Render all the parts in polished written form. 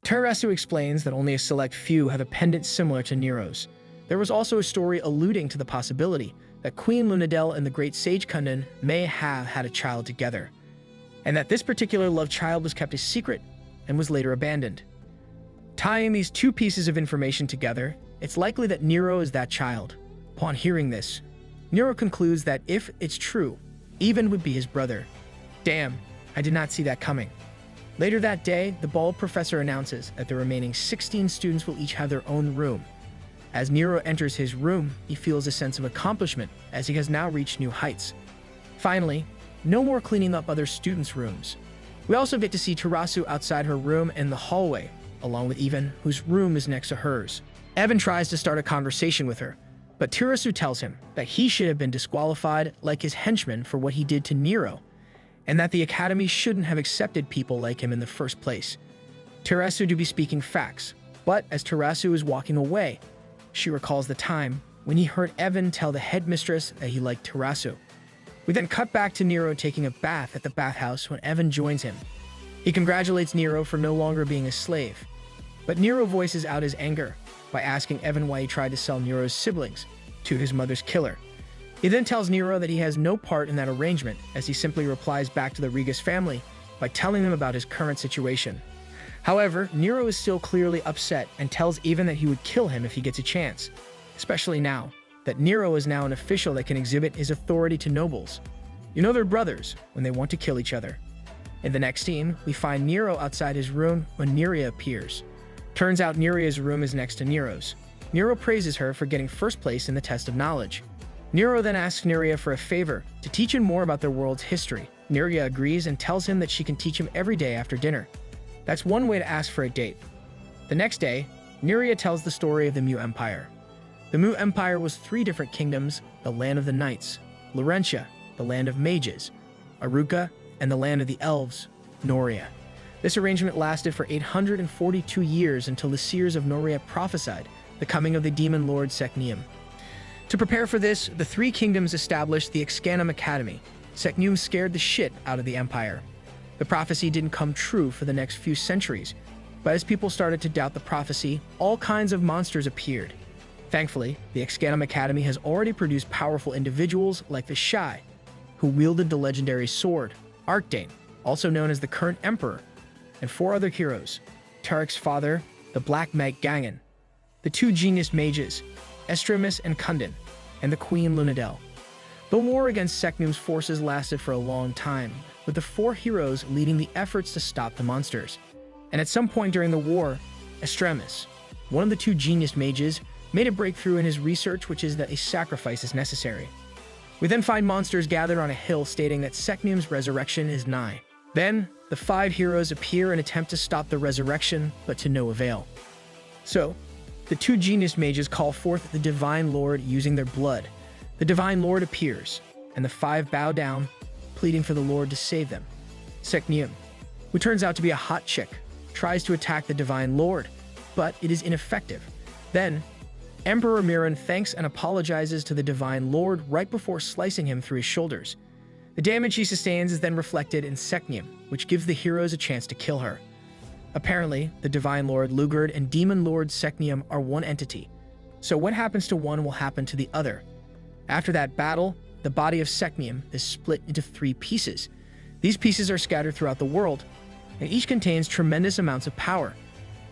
Terasu explains that only a select few have a pendant similar to Nero's. There was also a story alluding to the possibility that Queen Lunadel and the great sage Kundun may have had a child together, and that this particular love child was kept a secret and was later abandoned. Tying these two pieces of information together, it's likely that Nero is that child. Upon hearing this, Nero concludes that if it's true, Ivan would be his brother. Damn, I did not see that coming. Later that day, the bald professor announces that the remaining 16 students will each have their own room. As Nero enters his room, he feels a sense of accomplishment as he has now reached new heights. Finally, no more cleaning up other students' rooms. We also get to see Terasu outside her room in the hallway, along with Ivan, whose room is next to hers. Evan tries to start a conversation with her, but Terasu tells him that he should have been disqualified like his henchman for what he did to Nero, and that the Academy shouldn't have accepted people like him in the first place. Terasu do be speaking facts, but as Terasu is walking away, she recalls the time when he heard Evan tell the headmistress that he liked Terasu. We then cut back to Nero taking a bath at the bathhouse when Evan joins him. He congratulates Nero for no longer being a slave, but Nero voices out his anger by asking Evan why he tried to sell Nero's siblings to his mother's killer. He then tells Nero that he has no part in that arrangement, as he simply replies back to the Regas family by telling them about his current situation. However, Nero is still clearly upset and tells Ivan that he would kill him if he gets a chance, especially now that Nero is now an official that can exhibit his authority to nobles. You know they're brothers when they want to kill each other. In the next scene, we find Nero outside his room when Neria appears. Turns out Neria's room is next to Nero's. Nero praises her for getting first place in the test of knowledge. Nero then asks Neria for a favor, to teach him more about their world's history. Neria agrees and tells him that she can teach him every day after dinner. That's one way to ask for a date. The next day, Neria tells the story of the Mu Empire. The Mu Empire was 3 different kingdoms: the land of the knights, Laurentia, the land of mages, Aruka, and the land of the elves, Noria. This arrangement lasted for 842 years until the seers of Noria prophesied the coming of the demon lord Seknium. To prepare for this, the 3 kingdoms established the Excanum Academy. Seknium scared the shit out of the empire. The prophecy didn't come true for the next few centuries, but as people started to doubt the prophecy, all kinds of monsters appeared. Thankfully, the Excanum Academy has already produced powerful individuals like the Shai, who wielded the legendary sword, Arcdane, also known as the current emperor, and 4 other heroes: Tarek's father, the Black Knight Gangan, the 2 genius mages, Estramus and Kundun, and the Queen Lunadel. The war against Seknium's forces lasted for a long time, with the 4 heroes leading the efforts to stop the monsters. And at some point during the war, Estramus, one of the 2 genius mages, made a breakthrough in his research, which is that a sacrifice is necessary. We then find monsters gathered on a hill stating that Seknium's resurrection is nigh. Then, the 5 heroes appear and attempt to stop the resurrection, but to no avail. So, the 2 genius mages call forth the Divine Lord using their blood. The Divine Lord appears, and the 5 bow down, pleading for the Lord to save them. Seknium, who turns out to be a hot chick, tries to attack the Divine Lord, but it is ineffective. Then, Emperor Miran thanks and apologizes to the Divine Lord right before slicing him through his shoulders. The damage he sustains is then reflected in Seknium, which gives the heroes a chance to kill her. Apparently, the Divine Lord Lugard and Demon Lord Seknium are one entity, so what happens to one will happen to the other. After that battle, the body of Seknium is split into 3 pieces. These pieces are scattered throughout the world, and each contains tremendous amounts of power.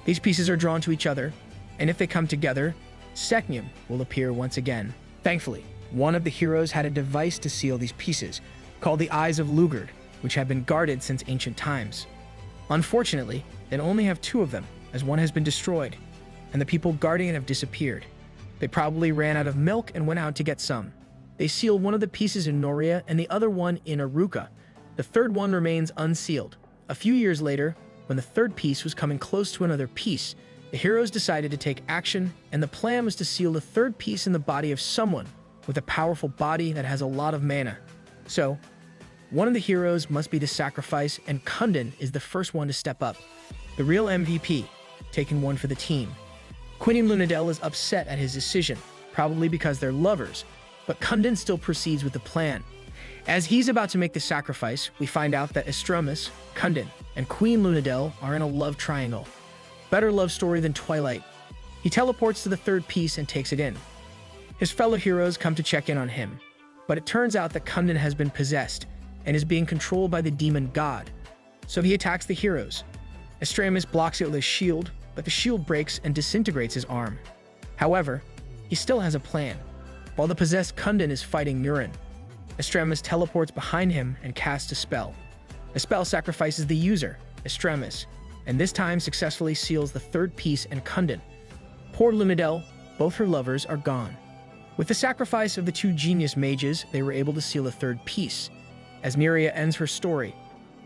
These pieces are drawn to each other, and if they come together, Seknium will appear once again. Thankfully, one of the heroes had a device to seal these pieces, called the Eyes of Lugard, which have been guarded since ancient times. Unfortunately, they only have 2 of them, as one has been destroyed, and the people guarding it have disappeared. They probably ran out of milk and went out to get some. They sealed one of the pieces in Noria and the other one in Aruka. The 3rd one remains unsealed. A few years later, when the 3rd piece was coming close to another piece, the heroes decided to take action, and the plan was to seal the 3rd piece in the body of someone with a powerful body that has a lot of mana. So, one of the heroes must be the sacrifice, and Kundun is the first one to step up. The real MVP, taking one for the team. Queen Lunadel is upset at his decision, probably because they're lovers, but Kundun still proceeds with the plan. As he's about to make the sacrifice, we find out that Estramus, Kundun, and Queen Lunadel are in a love triangle. better love story than Twilight. He teleports to the third piece and takes it in. His fellow heroes come to check in on him, but it turns out that Kundun has been possessed and is being controlled by the demon god. So he attacks the heroes. Estramus blocks it with his shield, but the shield breaks and disintegrates his arm. However, he still has a plan. While the possessed Kundun is fighting Murin, Estramus teleports behind him and casts a spell. The spell sacrifices the user, Estramus, and this time successfully seals the third piece and Kundun. Poor Lunadel, both her lovers are gone. With the sacrifice of the two genius mages, they were able to seal the third piece. As Neria ends her story,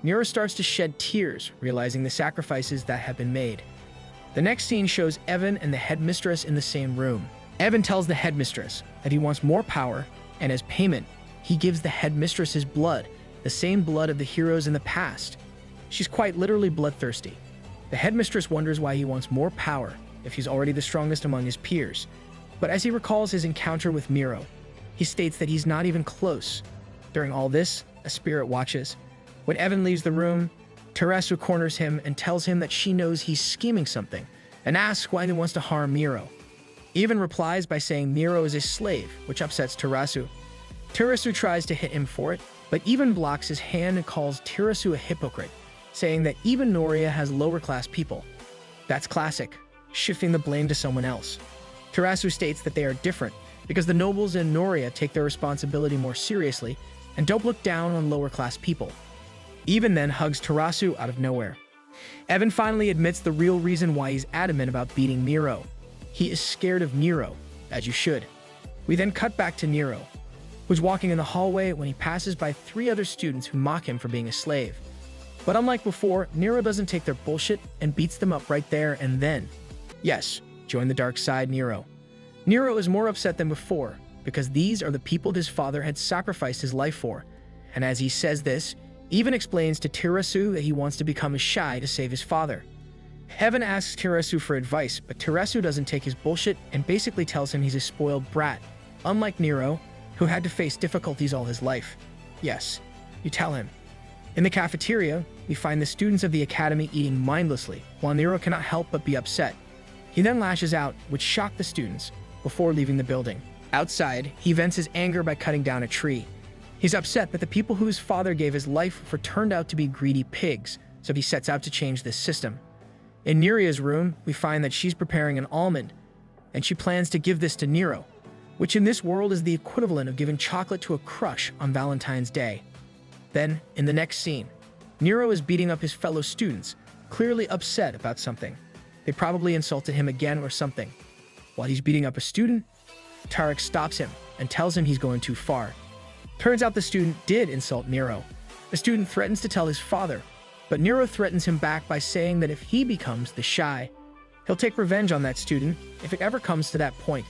Nero starts to shed tears, realizing the sacrifices that have been made. The next scene shows Evan and the headmistress in the same room. Evan tells the headmistress that he wants more power, and as payment, he gives the headmistress his blood, the same blood of the heroes in the past. She's quite literally bloodthirsty. The headmistress wonders why he wants more power if he's already the strongest among his peers. But as he recalls his encounter with Miro, he states that he's not even close. During all this, a spirit watches. When Evan leaves the room, Terasu corners him and tells him that she knows he's scheming something and asks why he wants to harm Miro. Evan replies by saying Miro is his slave, which upsets Terasu. Terasu tries to hit him for it, but Evan blocks his hand and calls Terasu a hypocrite, saying that even Noria has lower-class people. That's classic, shifting the blame to someone else. Terasu states that they are different because the nobles in Noria take their responsibility more seriously and don't look down on lower-class people. Evan then hugs Terasu out of nowhere. Evan finally admits the real reason why he's adamant about beating Nero. He is scared of Nero, as you should. We then cut back to Nero, who's walking in the hallway when he passes by 3 other students who mock him for being a slave. But unlike before, Nero doesn't take their bullshit and beats them up right there and then. Yes, join the dark side, Nero. Nero is more upset than before, because these are the people his father had sacrificed his life for. And as he says this, Evan explains to Terasu that he wants to become a shy to save his father. Evan asks Terasu for advice, but Terasu doesn't take his bullshit and basically tells him he's a spoiled brat, unlike Nero, who had to face difficulties all his life. Yes, you tell him. In the cafeteria, we find the students of the academy eating mindlessly, while Nero cannot help but be upset. He then lashes out, which shocked the students, before leaving the building. Outside, he vents his anger by cutting down a tree. He's upset that the people whose father gave his life for turned out to be greedy pigs, so he sets out to change this system. In Neria's room, we find that she's preparing an almond, and she plans to give this to Nero, which in this world is the equivalent of giving chocolate to a crush on Valentine's Day. Then, in the next scene, Nero is beating up his fellow students, clearly upset about something. They probably insulted him again or something. While he's beating up a student, Tarek stops him and tells him he's going too far. Turns out the student did insult Nero. The student threatens to tell his father, but Nero threatens him back by saying that if he becomes the shy, he'll take revenge on that student if it ever comes to that point.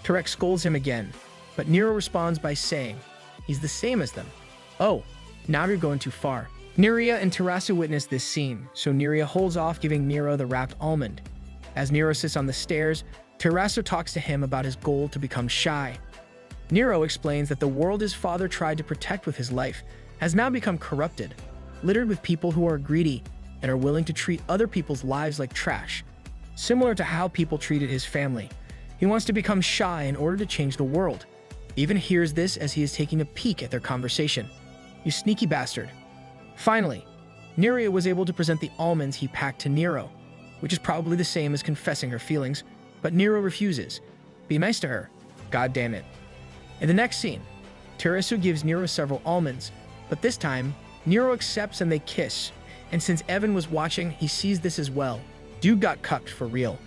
Tarek scolds him again, but Nero responds by saying he's the same as them. Oh, now you're going too far. Neria and Terasu witness this scene, so Neria holds off giving Nero the wrapped almond. As Nero sits on the stairs, Terasu talks to him about his goal to become shy. Nero explains that the world his father tried to protect with his life has now become corrupted, littered with people who are greedy and are willing to treat other people's lives like trash, similar to how people treated his family. He wants to become shy in order to change the world. Even hears this as he is taking a peek at their conversation. You sneaky bastard. Finally, Neria was able to present the almonds he packed to Nero, which is probably the same as confessing her feelings, but Nero refuses. Be nice to her. God damn it. In the next scene, Terasu gives Nero several almonds, but this time, Nero accepts and they kiss, and since Evan was watching, he sees this as well. Dude got cucked for real.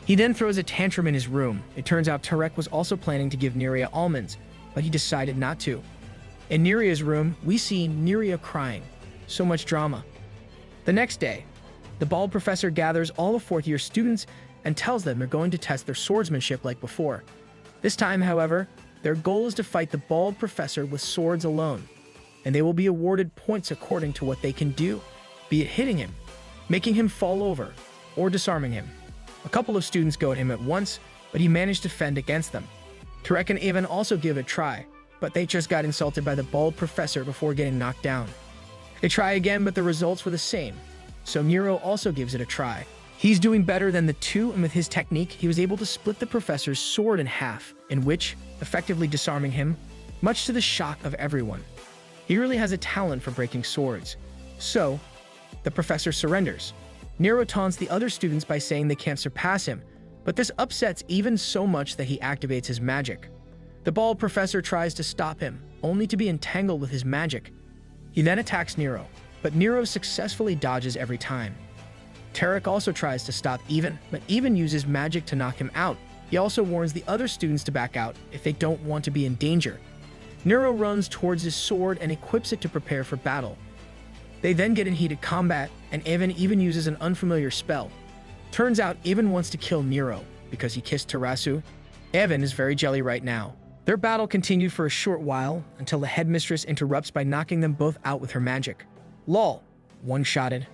He then throws a tantrum in his room. It turns out Tarek was also planning to give Neria almonds, but he decided not to. In Neria's room, we see Neria crying. So much drama. The next day, the bald professor gathers all the fourth-year students and tells them they're going to test their swordsmanship like before. This time, however, their goal is to fight the bald professor with swords alone, and they will be awarded points according to what they can do, be it hitting him, making him fall over, or disarming him. A couple of students go at him at once, but he managed to fend against them. Tarek and Evan also give it a try, but they just got insulted by the bald professor before getting knocked down. They try again, but the results were the same, so Nero also gives it a try. He's doing better than the two, and with his technique, he was able to split the professor's sword in half, in which, effectively disarming him, much to the shock of everyone. He really has a talent for breaking swords. So, the professor surrenders. Nero taunts the other students by saying they can't surpass him, but this upsets Even so much that he activates his magic. The bald professor tries to stop him, only to be entangled with his magic. He then attacks Nero, but Nero successfully dodges every time. Tarek also tries to stop Even, but Even uses magic to knock him out. He also warns the other students to back out if they don't want to be in danger. Nero runs towards his sword and equips it to prepare for battle. They then get in heated combat, and Even uses an unfamiliar spell. Turns out Even wants to kill Nero because he kissed Tarasu. Even is very jelly right now. Their battle continued for a short while until the headmistress interrupts by knocking them both out with her magic. Lol, one-shotted.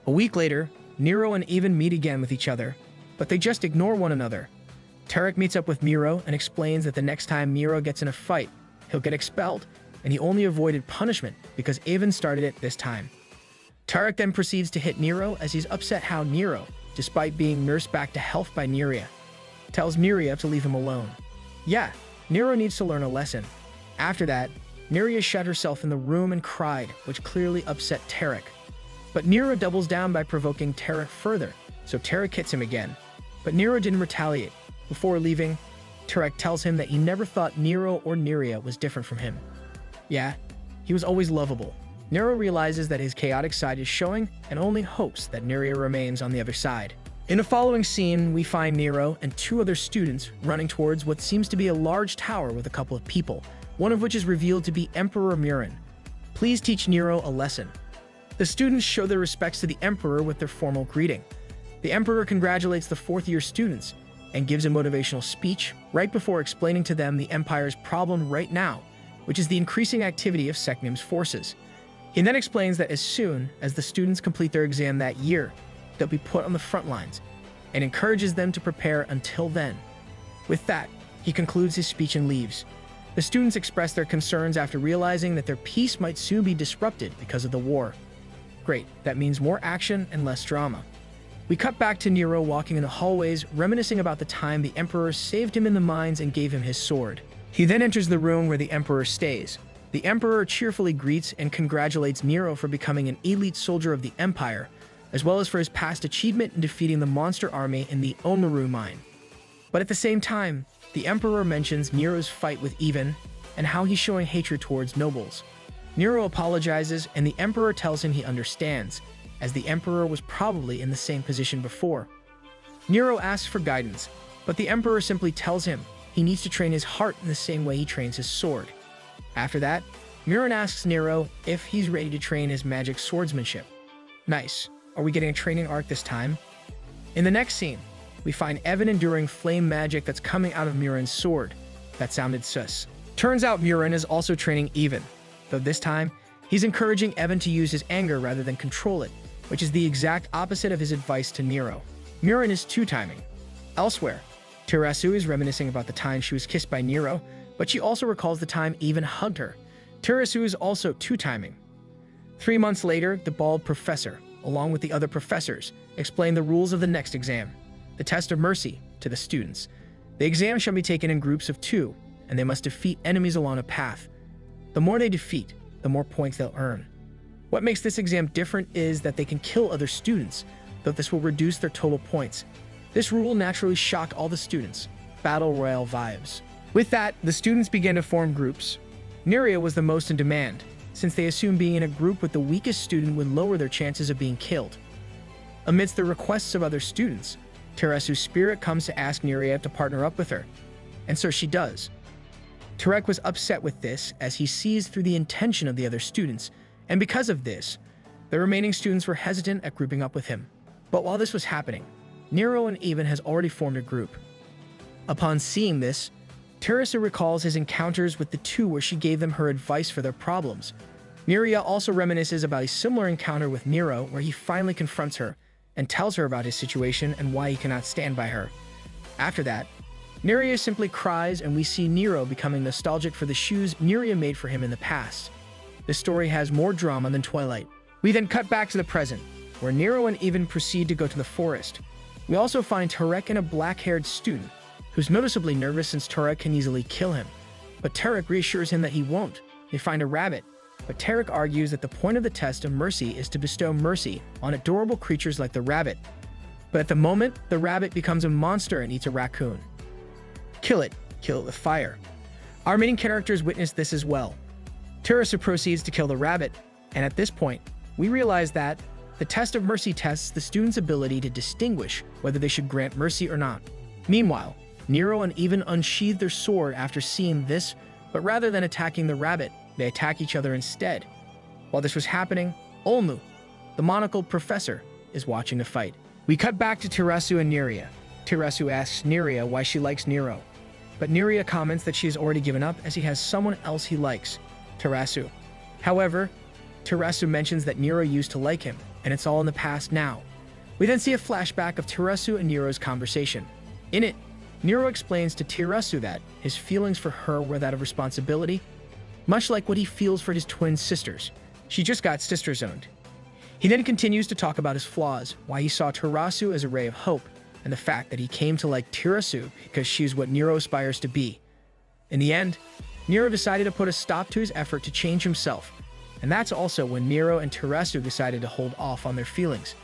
A week later, Nero and Even meet again with each other, but they just ignore one another. Tarek meets up with Nero and explains that the next time Nero gets in a fight, he'll get expelled, and he only avoided punishment because Even started it this time. Tarek then proceeds to hit Nero as he's upset how Nero, despite being nursed back to health by Neria, tells Neria to leave him alone. Yeah, Nero needs to learn a lesson. After that, Neria shut herself in the room and cried, which clearly upset Tarek. But Nero doubles down by provoking Tarek further, so Tarek hits him again. But Nero didn't retaliate. Before leaving, Tarek tells him that he never thought Nero or Neria was different from him. Yeah, he was always lovable. Nero realizes that his chaotic side is showing and only hopes that Neria remains on the other side. In the following scene, we find Nero and two other students running towards what seems to be a large tower with a couple of people, one of which is revealed to be Emperor Murin. Please teach Nero a lesson. The students show their respects to the Emperor with their formal greeting. The Emperor congratulates the fourth-year students and gives a motivational speech right before explaining to them the Empire's problem right now, which is the increasing activity of Secnum's forces. He then explains that as soon as the students complete their exam that year, they'll be put on the front lines, and encourages them to prepare until then. With that, he concludes his speech and leaves. The students express their concerns after realizing that their peace might soon be disrupted because of the war. Great, that means more action and less drama. We cut back to Nero walking in the hallways, reminiscing about the time the Emperor saved him in the mines and gave him his sword. He then enters the room where the Emperor stays. The Emperor cheerfully greets and congratulates Nero for becoming an elite soldier of the Empire, as well as for his past achievement in defeating the monster army in the Omaru mine. But at the same time, the Emperor mentions Nero's fight with Even and how he's showing hatred towards nobles. Nero apologizes, and the Emperor tells him he understands, as the Emperor was probably in the same position before. Nero asks for guidance, but the Emperor simply tells him he needs to train his heart in the same way he trains his sword. After that, Murin asks Nero if he's ready to train his magic swordsmanship. Nice. Are we getting a training arc this time? In the next scene, we find Evan enduring flame magic that's coming out of Murin's sword. That sounded sus. Turns out Murin is also training Even, though this time, he's encouraging Evan to use his anger rather than control it, which is the exact opposite of his advice to Nero. Murin is two-timing. Elsewhere, Tarasu is reminiscing about the time she was kissed by Nero, but she also recalls the time Even hugged her. Tarasu is also two-timing. 3 months later, the bald professor, along with the other professors, explained the rules of the next exam, the test of mercy, to the students. The exam shall be taken in groups of 2, and they must defeat enemies along a path. The more they defeat, the more points they'll earn. What makes this exam different is that they can kill other students, though this will reduce their total points. This rule will naturally shock all the students. Battle Royale vibes. With that, the students began to form groups. Neria was the most in demand, since they assumed being in a group with the weakest student would lower their chances of being killed. Amidst the requests of other students, Terasu's spirit comes to ask Neria to partner up with her, and so she does. Tarek was upset with this as he sees through the intention of the other students, and because of this, the remaining students were hesitant at grouping up with him. But while this was happening, Nero and Even has already formed a group. Upon seeing this, Tarasu recalls his encounters with the two where she gave them her advice for their problems. Neria also reminisces about a similar encounter with Nero where he finally confronts her and tells her about his situation and why he cannot stand by her. After that, Neria simply cries and we see Nero becoming nostalgic for the shoes Neria made for him in the past. This story has more drama than Twilight. We then cut back to the present. where Nero and Ivan proceed to go to the forest. We also find Tarek and a black-haired student, who's noticeably nervous since Tarek can easily kill him. But Tarek reassures him that he won't. They find a rabbit, but Tarek argues that the point of the test of mercy is to bestow mercy on adorable creatures like the rabbit. But at the moment, the rabbit becomes a monster and eats a raccoon. Kill it with fire. Our main characters witness this as well. Tarasu proceeds to kill the rabbit, and at this point, we realize that the test of mercy tests the student's ability to distinguish whether they should grant mercy or not. Meanwhile, Nero and Ivan unsheathe their sword after seeing this, but rather than attacking the rabbit, they attack each other instead. While this was happening, Olmu, the monocled professor, is watching the fight. We cut back to Tarasu and Neria. Tarasu asks Neria why she likes Nero, but Neria comments that she has already given up as he has someone else he likes, Tarasu. However, Tarasu mentions that Nero used to like him, and it's all in the past now. We then see a flashback of Tarasu and Nero's conversation. In it, Nero explains to Tarasu that his feelings for her were that of responsibility, much like what he feels for his twin sisters. She just got sister-zoned. He then continues to talk about his flaws, why he saw Tarasu as a ray of hope, and the fact that he came to like Tarasu because she's what Nero aspires to be. In the end, Nero decided to put a stop to his effort to change himself, and that's also when Nero and Tarasu decided to hold off on their feelings.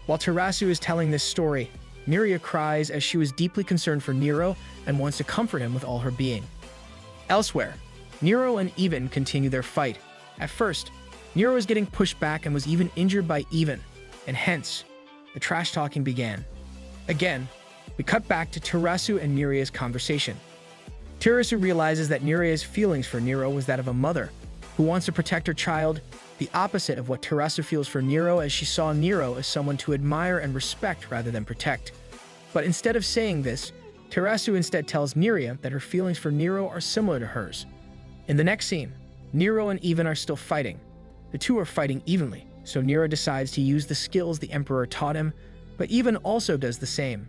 While Tarasu is telling this story, Neria cries as she was deeply concerned for Nero and wants to comfort him with all her being. Elsewhere, Nero and Ivan continue their fight. At first, Nero was getting pushed back and was even injured by Ivan, and hence, the trash-talking began. Again, we cut back to Tarasu and Neria's conversation. Tarasu realizes that Neria's feelings for Nero was that of a mother who wants to protect her child, the opposite of what Tarasu feels for Nero, as she saw Nero as someone to admire and respect rather than protect. But instead of saying this, Tarasu instead tells Neria that her feelings for Nero are similar to hers. In the next scene, Nero and Ivan are still fighting. The two are fighting evenly, so Nero decides to use the skills the Emperor taught him, but Ivan also does the same.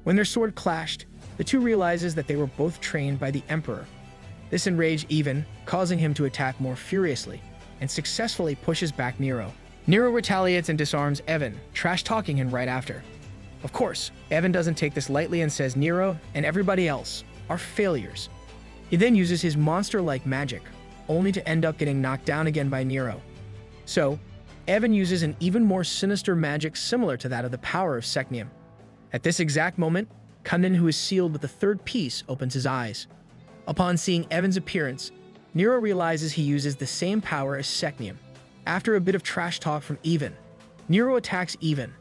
When their sword clashed, the two realizes that they were both trained by the Emperor. This enraged Ivan, causing him to attack more furiously, and successfully pushes back Nero. Nero retaliates and disarms Evan, trash-talking him right after. Of course, Evan doesn't take this lightly and says Nero and everybody else are failures. He then uses his monster-like magic, only to end up getting knocked down again by Nero. So, Evan uses an even more sinister magic similar to that of the power of Secnium. At this exact moment, Kundin, who is sealed with the third piece, opens his eyes. Upon seeing Evan's appearance, Nero realizes he uses the same power as Secnium. After a bit of trash talk from Ivan, Nero attacks Ivan,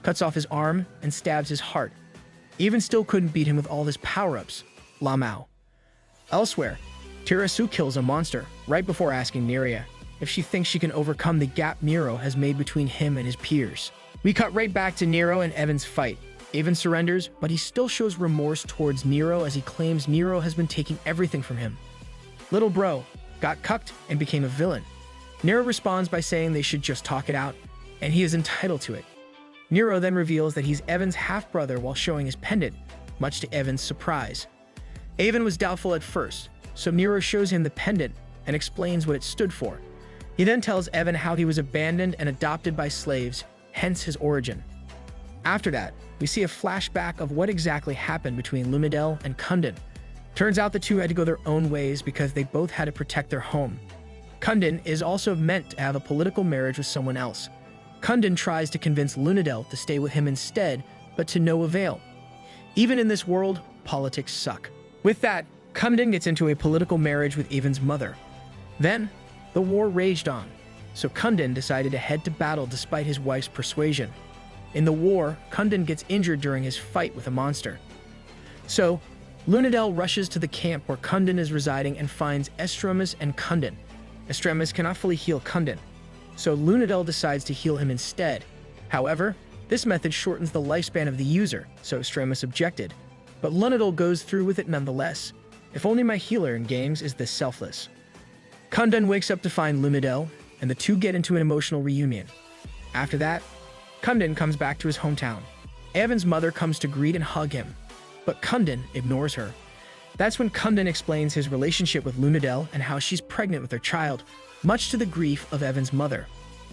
cuts off his arm, and stabs his heart. Ivan still couldn't beat him with all his power-ups. Lamau. Elsewhere, Tarasu kills a monster right before asking Neria if she thinks she can overcome the gap Nero has made between him and his peers. We cut right back to Nero and Evan's fight. Ivan surrenders, but he still shows remorse towards Nero as he claims Nero has been taking everything from him. Little bro got cucked and became a villain. Nero responds by saying they should just talk it out, and he is entitled to it. Nero then reveals that he's Evan's half-brother while showing his pendant, much to Evan's surprise. Evan was doubtful at first, so Nero shows him the pendant and explains what it stood for. He then tells Evan how he was abandoned and adopted by slaves, hence his origin. After that, we see a flashback of what exactly happened between Lumidel and Kundin. Turns out the two had to go their own ways because they both had to protect their home. Kundin is also meant to have a political marriage with someone else. Kundin tries to convince Lunadel to stay with him instead, but to no avail. Even in this world, politics suck. With that, Kundin gets into a political marriage with Ivan's mother. Then, the war raged on, so Kundin decided to head to battle despite his wife's persuasion. In the war, Kundin gets injured during his fight with a monster. So, Lunadel rushes to the camp where Kundin is residing and finds Estremis and Kundin. Estremis cannot fully heal Kundin, so Lunadel decides to heal him instead. However, this method shortens the lifespan of the user, so Estremis objected, but Lunadel goes through with it nonetheless. If only my healer in games is this selfless. Kundin wakes up to find Lunadel, and the two get into an emotional reunion. After that, Kundin comes back to his hometown. Evan's mother comes to greet and hug him, but Kundin ignores her. That's when Kundin explains his relationship with Lunadel and how she's pregnant with their child, much to the grief of Evan's mother.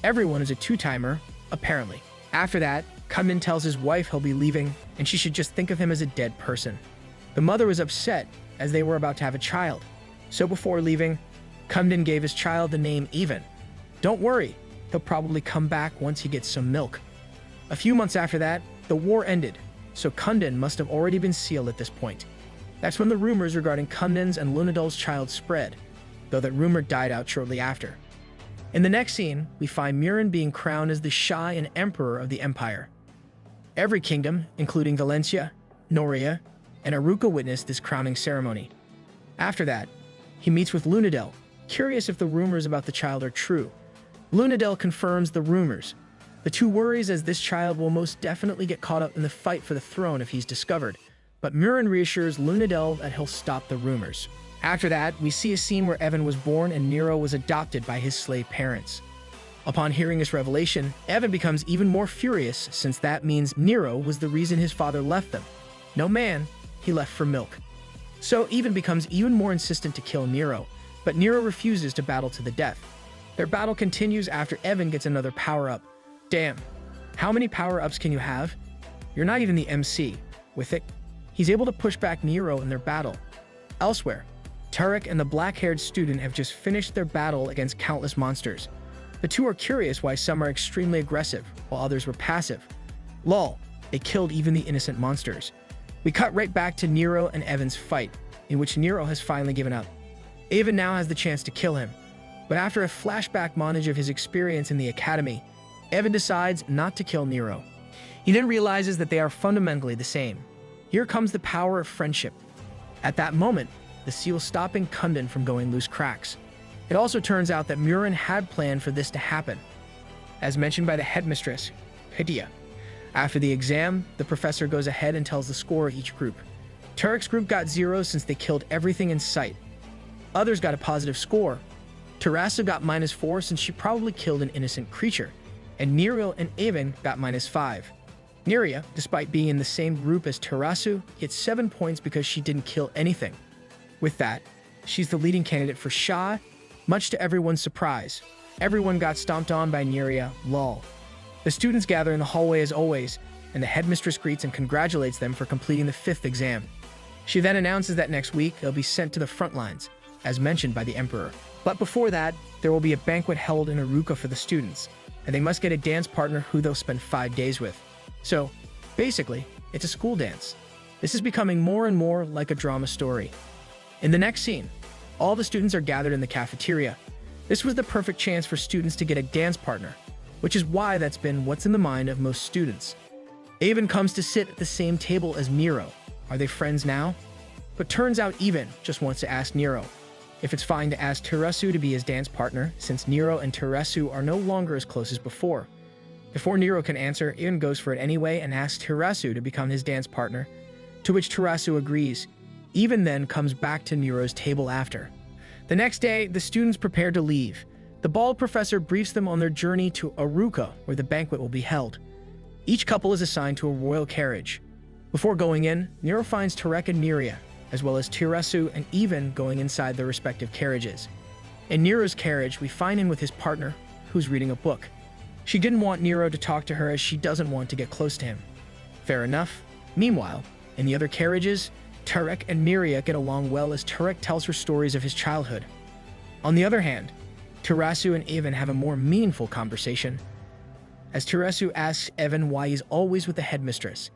Everyone is a two-timer, apparently. After that, Cumden tells his wife he'll be leaving and she should just think of him as a dead person. The mother was upset as they were about to have a child. So before leaving, Cumden gave his child the name Even. Don't worry, he'll probably come back once he gets some milk. A few months after that, the war ended, so Cumden must have already been sealed at this point. That's when the rumors regarding Cumden's and Lunadal's child spread, though that rumor died out shortly after. In the next scene, we find Murin being crowned as the Shah and Emperor of the Empire. Every kingdom, including Valencia, Noria, and Aruca, witnessed this crowning ceremony. After that, he meets with Lunadel, curious if the rumors about the child are true. Lunadel confirms the rumors. The two worries as this child will most definitely get caught up in the fight for the throne if he's discovered, but Murin reassures Lunadel that he'll stop the rumors. After that, we see a scene where Evan was born and Nero was adopted by his slave parents. Upon hearing this revelation, Evan becomes even more furious since that means Nero was the reason his father left them. No man, he left for milk. So Evan becomes even more insistent to kill Nero, but Nero refuses to battle to the death. Their battle continues after Evan gets another power-up. Damn, how many power-ups can you have? You're not even the MC. With it, he's able to push back Nero in their battle. Elsewhere, Turek and the black-haired student have just finished their battle against countless monsters. The two are curious why some are extremely aggressive, while others were passive. Lol, they killed even the innocent monsters. We cut right back to Nero and Evan's fight, in which Nero has finally given up. Evan now has the chance to kill him, but after a flashback montage of his experience in the academy, Evan decides not to kill Nero. He then realizes that they are fundamentally the same. Here comes the power of friendship. At that moment, the seal stopping Cumden from going loose cracks. It also turns out that Murin had planned for this to happen. As mentioned by the headmistress, Hydia. After the exam, the professor goes ahead and tells the score of each group. Turek's group got 0 since they killed everything in sight. Others got a positive score. Tarasu got -4 since she probably killed an innocent creature. And Nero and Evan got -5. Neria, despite being in the same group as Tarasu, gets 7 points because she didn't kill anything. With that, she's the leading candidate for Shah, much to everyone's surprise. Everyone got stomped on by Neria, lol. The students gather in the hallway as always, and the headmistress greets and congratulates them for completing the 5th exam. She then announces that next week they'll be sent to the front lines, as mentioned by the Emperor. But before that, there will be a banquet held in Aruca for the students, and they must get a dance partner who they'll spend 5 days with. So, basically, it's a school dance. This is becoming more and more like a drama story. In the next scene, all the students are gathered in the cafeteria. This was the perfect chance for students to get a dance partner, which is why that's been what's in the mind of most students. Evan comes to sit at the same table as Nero. Are they friends now? But turns out Evan just wants to ask Nero if it's fine to ask Tarasu to be his dance partner, since Nero and Tarasu are no longer as close as before. Before Nero can answer, Evan goes for it anyway and asks Tarasu to become his dance partner, to which Tarasu agrees. Evan then comes back to Nero's table after. The next day, the students prepare to leave. The bald professor briefs them on their journey to Aruca, where the banquet will be held. Each couple is assigned to a royal carriage. Before going in, Nero finds Turek and Neria, as well as Tarasu and Evan going inside their respective carriages. In Nero's carriage, we find him with his partner, who's reading a book. She didn't want Nero to talk to her as she doesn't want to get close to him. Fair enough. Meanwhile, in the other carriages, Turek and Neria get along well as Turek tells her stories of his childhood. On the other hand, Tarasu and Evan have a more meaningful conversation. As Tarasu asks Evan why he's always with the headmistress,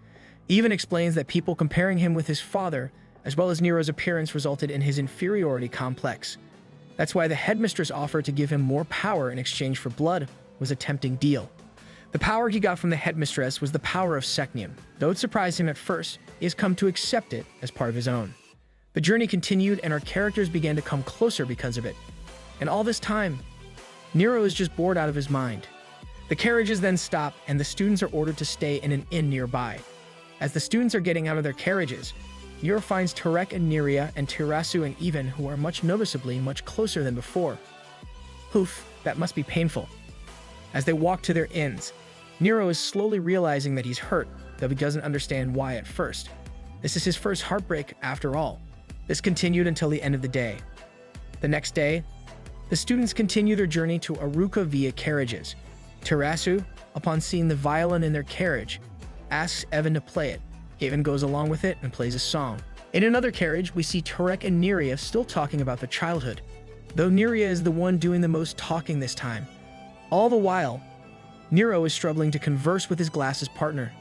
Evan explains that people comparing him with his father, as well as Nero's appearance, resulted in his inferiority complex. That's why the headmistress offer to give him more power in exchange for blood was a tempting deal. The power he got from the headmistress was the power of Secnium. Though it surprised him at first, he has come to accept it as part of his own. The journey continued and our characters began to come closer because of it. And all this time, Nero is just bored out of his mind. The carriages then stop and the students are ordered to stay in an inn nearby. As the students are getting out of their carriages, Nero finds Turek and Neria and Tarasu and Evan, who are much noticeably much closer than before. Oof, that must be painful. As they walk to their inns, Nero is slowly realizing that he's hurt, though he doesn't understand why at first. This is his first heartbreak after all. This continued until the end of the day. The next day, the students continue their journey to Aruca via carriages. Terasu, upon seeing the violin in their carriage, asks Evan to play it. Evan goes along with it and plays a song. In another carriage, we see Tarek and Neria still talking about their childhood, though Neria is the one doing the most talking this time. All the while, Nero is struggling to converse with his glasses partner.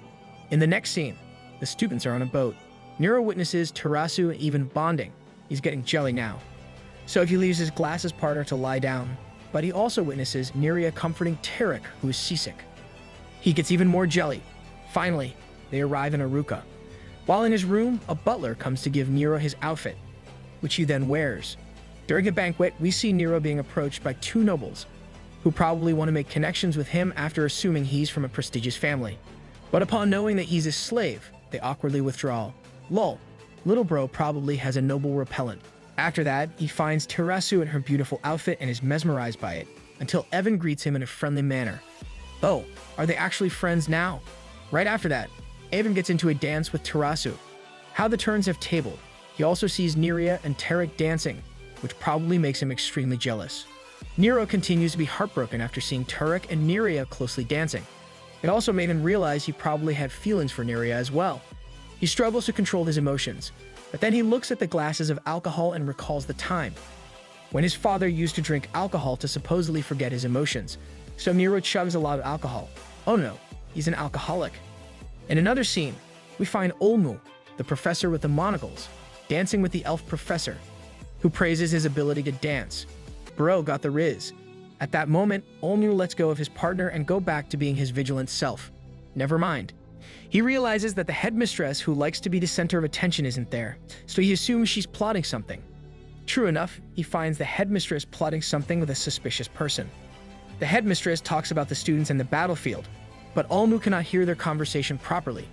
In the next scene, the students are on a boat. Nero witnesses Terasu and Evan bonding. He's getting jelly now. So he leaves his glasses partner to lie down, but he also witnesses Neria comforting Tarek, who is seasick. He gets even more jelly. Finally, they arrive in Aruka. While in his room, a butler comes to give Nero his outfit, which he then wears. During a banquet, we see Nero being approached by two nobles, who probably want to make connections with him after assuming he's from a prestigious family. But upon knowing that he's a slave, they awkwardly withdraw. Lol, little bro probably has a noble repellent. After that, he finds Terasu in her beautiful outfit and is mesmerized by it, until Evan greets him in a friendly manner. Oh, are they actually friends now? Right after that, Evan gets into a dance with Terasu. How the turns have tabled. He also sees Neria and Tarek dancing, which probably makes him extremely jealous. Nero continues to be heartbroken after seeing Tarek and Neria closely dancing. It also made him realize he probably had feelings for Neria as well. He struggles to control his emotions, but then he looks at the glasses of alcohol and recalls the time when his father used to drink alcohol to supposedly forget his emotions. So Nero chugs a lot of alcohol. Oh no, he's an alcoholic. In another scene, we find Olmu, the professor with the monocles, dancing with the elf professor, who praises his ability to dance. Bro got the riz. At that moment, Olmu lets go of his partner and go back to being his vigilant self. Never mind. He realizes that the headmistress who likes to be the center of attention isn't there, so he assumes she's plotting something. True enough, he finds the headmistress plotting something with a suspicious person. The headmistress talks about the students in the battlefield, but Olmu cannot hear their conversation properly.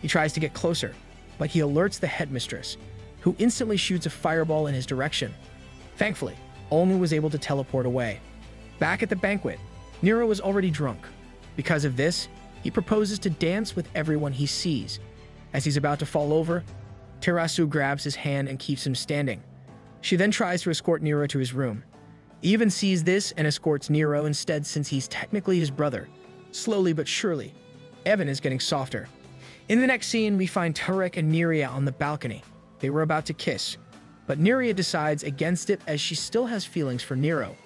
He tries to get closer, but he alerts the headmistress, who instantly shoots a fireball in his direction. Thankfully, Olmu was able to teleport away. Back at the banquet, Nero was already drunk. Because of this, he proposes to dance with everyone he sees. As he's about to fall over, Terasu grabs his hand and keeps him standing. She then tries to escort Nero to his room. Evan sees this and escorts Nero instead since he's technically his brother. Slowly but surely, Evan is getting softer. In the next scene, we find Tarek and Neria on the balcony. They were about to kiss, but Neria decides against it as she still has feelings for Nero.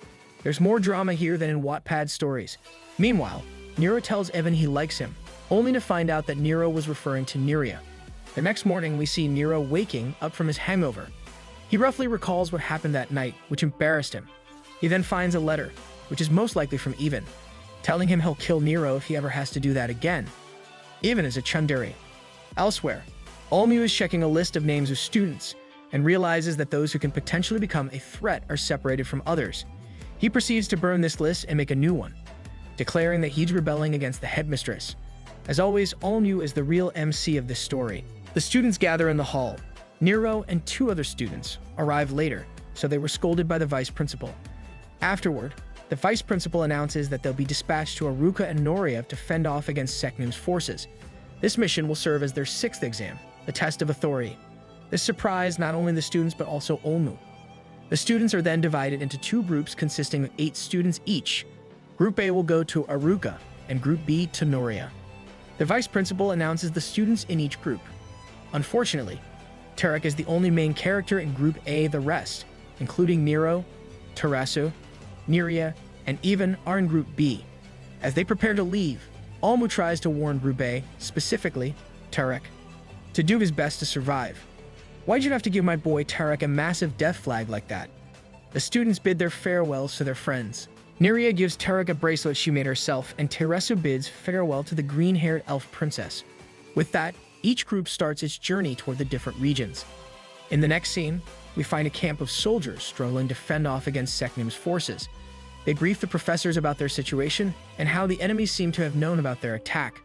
There's more drama here than in Wattpad stories. Meanwhile, Nero tells Evan he likes him, only to find out that Nero was referring to Neria. The next morning, we see Nero waking up from his hangover. He roughly recalls what happened that night, which embarrassed him. He then finds a letter, which is most likely from Evan, telling him he'll kill Nero if he ever has to do that again. Evan is a tsundere. Elsewhere, Olmu is checking a list of names of students and realizes that those who can potentially become a threat are separated from others. He proceeds to burn this list and make a new one, declaring that he's rebelling against the headmistress. As always, Olmu is the real MC of this story. The students gather in the hall. Nero and two other students arrive later, so they were scolded by the vice principal. Afterward, the vice principal announces that they'll be dispatched to Aruka and Noriev to fend off against Seknum's forces. This mission will serve as their 6th exam, the test of authority. This surprised not only the students but also Olmu. The students are then divided into 2 groups consisting of 8 students each. Group A will go to Aruka and Group B to Noria. The vice principal announces the students in each group. Unfortunately, Tarek is the only main character in Group A. The rest, including Nero, Terasu, Neria, and Evan, are in Group B. As they prepare to leave, Olmu tries to warn Group A, specifically Tarek, to do his best to survive. Why'd you have to give my boy Tarek a massive death flag like that? The students bid their farewells to their friends. Neria gives Tarek a bracelet she made herself, and Terasu bids farewell to the green-haired elf princess. With that, each group starts its journey toward the different regions. In the next scene, we find a camp of soldiers struggling to fend off against Seknum's forces. They brief the professors about their situation and how the enemies seem to have known about their attack.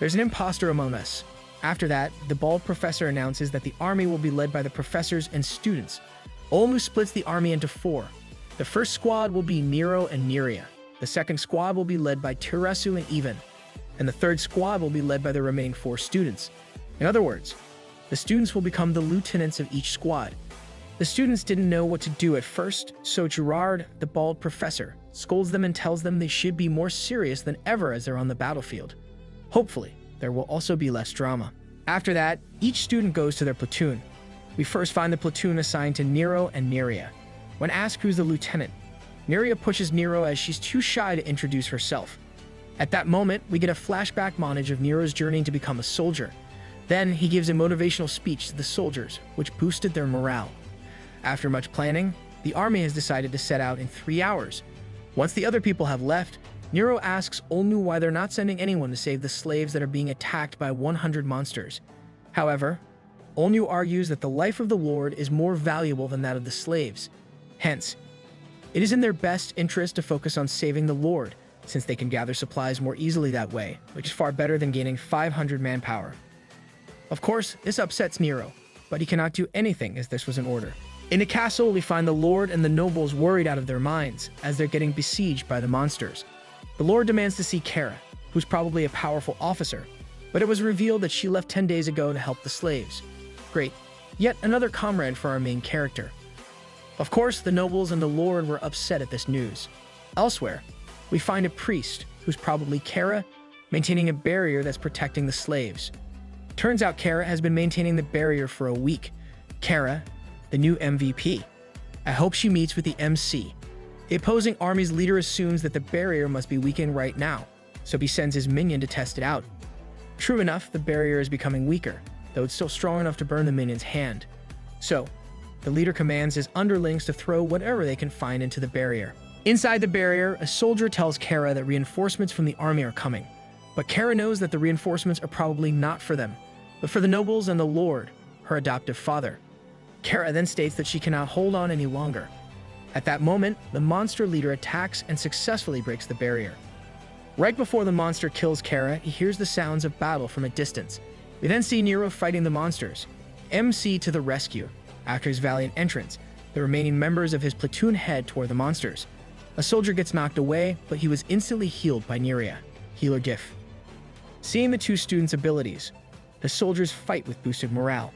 There's an imposter among us. After that, the bald professor announces that the army will be led by the professors and students. Olmu splits the army into 4. The first squad will be Nero and Neria. The second squad will be led by Terasu and Evan. And the third squad will be led by the remaining 4 students. In other words, the students will become the lieutenants of each squad. The students didn't know what to do at first, so Gerard, the bald professor, scolds them and tells them they should be more serious than ever as they're on the battlefield. Hopefully, there will also be less drama. After that, each student goes to their platoon. We first find the platoon assigned to Nero and Neria. When asked who's the lieutenant, Neria pushes Nero as she's too shy to introduce herself. At that moment, we get a flashback montage of Nero's journey to become a soldier. Then, he gives a motivational speech to the soldiers, which boosted their morale. After much planning, the army has decided to set out in 3 hours. Once the other people have left, Nero asks Olnu why they're not sending anyone to save the slaves that are being attacked by 100 monsters. However, Olnu argues that the life of the Lord is more valuable than that of the slaves. Hence, it is in their best interest to focus on saving the Lord, since they can gather supplies more easily that way, which is far better than gaining 500 manpower. Of course, this upsets Nero, but he cannot do anything as this was an order. In the castle, we find the Lord and the nobles worried out of their minds as they're getting besieged by the monsters. The Lord demands to see Kara, who's probably a powerful officer, but it was revealed that she left 10 days ago to help the slaves. Great. Yet another comrade for our main character. Of course, the nobles and the Lord were upset at this news. Elsewhere, we find a priest, who's probably Kara, maintaining a barrier that's protecting the slaves. Turns out Kara has been maintaining the barrier for a week. Kara, the new MVP. I hope she meets with the MC. The opposing army's leader assumes that the barrier must be weakened right now, so he sends his minion to test it out. True enough, the barrier is becoming weaker, though it's still strong enough to burn the minion's hand. So, the leader commands his underlings to throw whatever they can find into the barrier. Inside the barrier, a soldier tells Kara that reinforcements from the army are coming, but Kara knows that the reinforcements are probably not for them, but for the nobles and the Lord, her adoptive father. Kara then states that she cannot hold on any longer. At that moment, the monster leader attacks and successfully breaks the barrier. Right before the monster kills Kara, he hears the sounds of battle from a distance. We then see Nero fighting the monsters. MC to the rescue. After his valiant entrance, the remaining members of his platoon head toward the monsters. A soldier gets knocked away, but he was instantly healed by Neria. Healer GIF. Seeing the two students' abilities, the soldiers fight with boosted morale.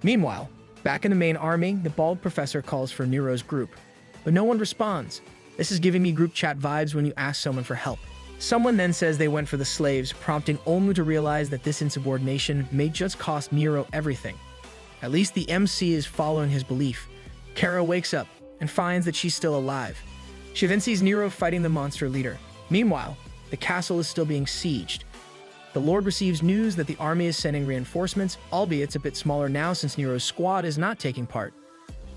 Meanwhile, back in the main army, the bald professor calls for Nero's group, but no one responds. This is giving me group chat vibes when you ask someone for help. Someone then says they went for the slaves, prompting Olmu to realize that this insubordination may just cost Nero everything. At least the MC is following his belief. Kara wakes up and finds that she's still alive. She then sees Nero fighting the monster leader. Meanwhile, the castle is still being sieged. The Lord receives news that the army is sending reinforcements, albeit it's a bit smaller now since Nero's squad is not taking part.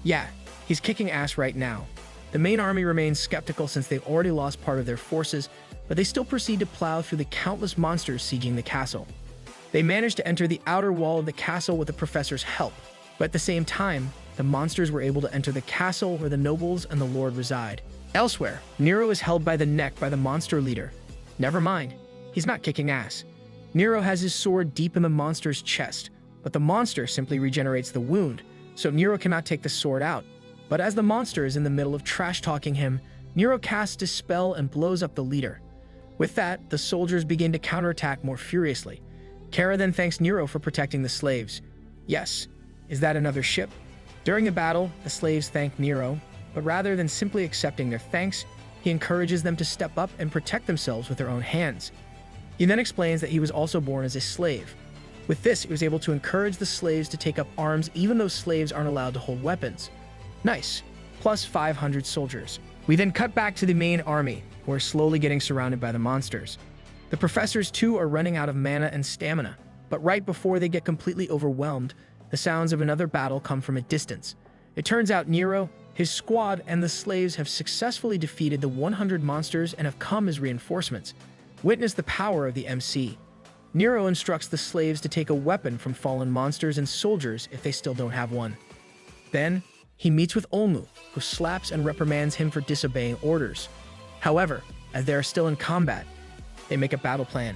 Yeah, he's kicking ass right now. The main army remains skeptical since they've already lost part of their forces, but they still proceed to plow through the countless monsters sieging the castle. They manage to enter the outer wall of the castle with the professor's help, but at the same time, the monsters were able to enter the castle where the nobles and the Lord reside. Elsewhere, Nero is held by the neck by the monster leader. Never mind, he's not kicking ass. Nero has his sword deep in the monster's chest, but the monster simply regenerates the wound, so Nero cannot take the sword out. But as the monster is in the middle of trash-talking him, Nero casts a spell and blows up the leader. With that, the soldiers begin to counterattack more furiously. Kara then thanks Nero for protecting the slaves. Yes, is that another ship? During the battle, the slaves thank Nero, but rather than simply accepting their thanks, he encourages them to step up and protect themselves with their own hands. He then explains that he was also born as a slave. With this, he was able to encourage the slaves to take up arms even though slaves aren't allowed to hold weapons. Nice. Plus 500 soldiers. We then cut back to the main army, who are slowly getting surrounded by the monsters. The professors too are running out of mana and stamina, but right before they get completely overwhelmed, the sounds of another battle come from a distance. It turns out Nero, his squad, and the slaves have successfully defeated the 100 monsters and have come as reinforcements. Witness the power of the MC. Nero instructs the slaves to take a weapon from fallen monsters and soldiers if they still don't have one. Then, he meets with Olmu, who slaps and reprimands him for disobeying orders. However, as they are still in combat, they make a battle plan.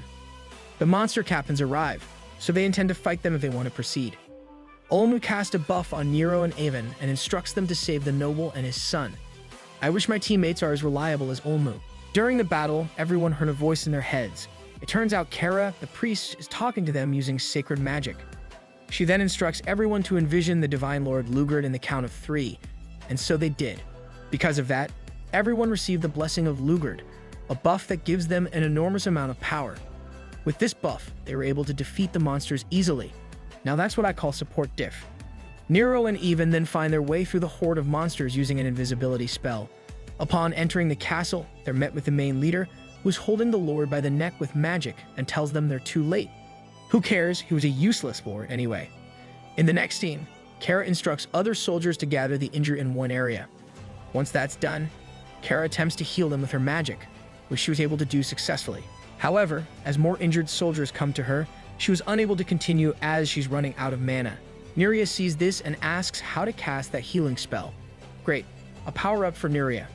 The monster captains arrive, so they intend to fight them if they want to proceed. Olmu casts a buff on Nero and Avon and instructs them to save the noble and his son. I wish my teammates are as reliable as Olmu. During the battle, everyone heard a voice in their heads. It turns out Kara, the priest, is talking to them using sacred magic. She then instructs everyone to envision the Divine Lord Lugard in the count of 3, and so they did. Because of that, everyone received the blessing of Lugard, a buff that gives them an enormous amount of power. With this buff, they were able to defeat the monsters easily. Now that's what I call support diff. Nero and Even then find their way through the horde of monsters using an invisibility spell. Upon entering the castle, they're met with the main leader, who is holding the lord by the neck with magic and tells them they're too late. Who cares? He was a useless lord anyway. In the next scene, Kara instructs other soldiers to gather the injured in one area. Once that's done, Kara attempts to heal them with her magic, which she was able to do successfully. However, as more injured soldiers come to her, she was unable to continue as she's running out of mana. Nerea sees this and asks how to cast that healing spell. Great, a power-up for Nerea.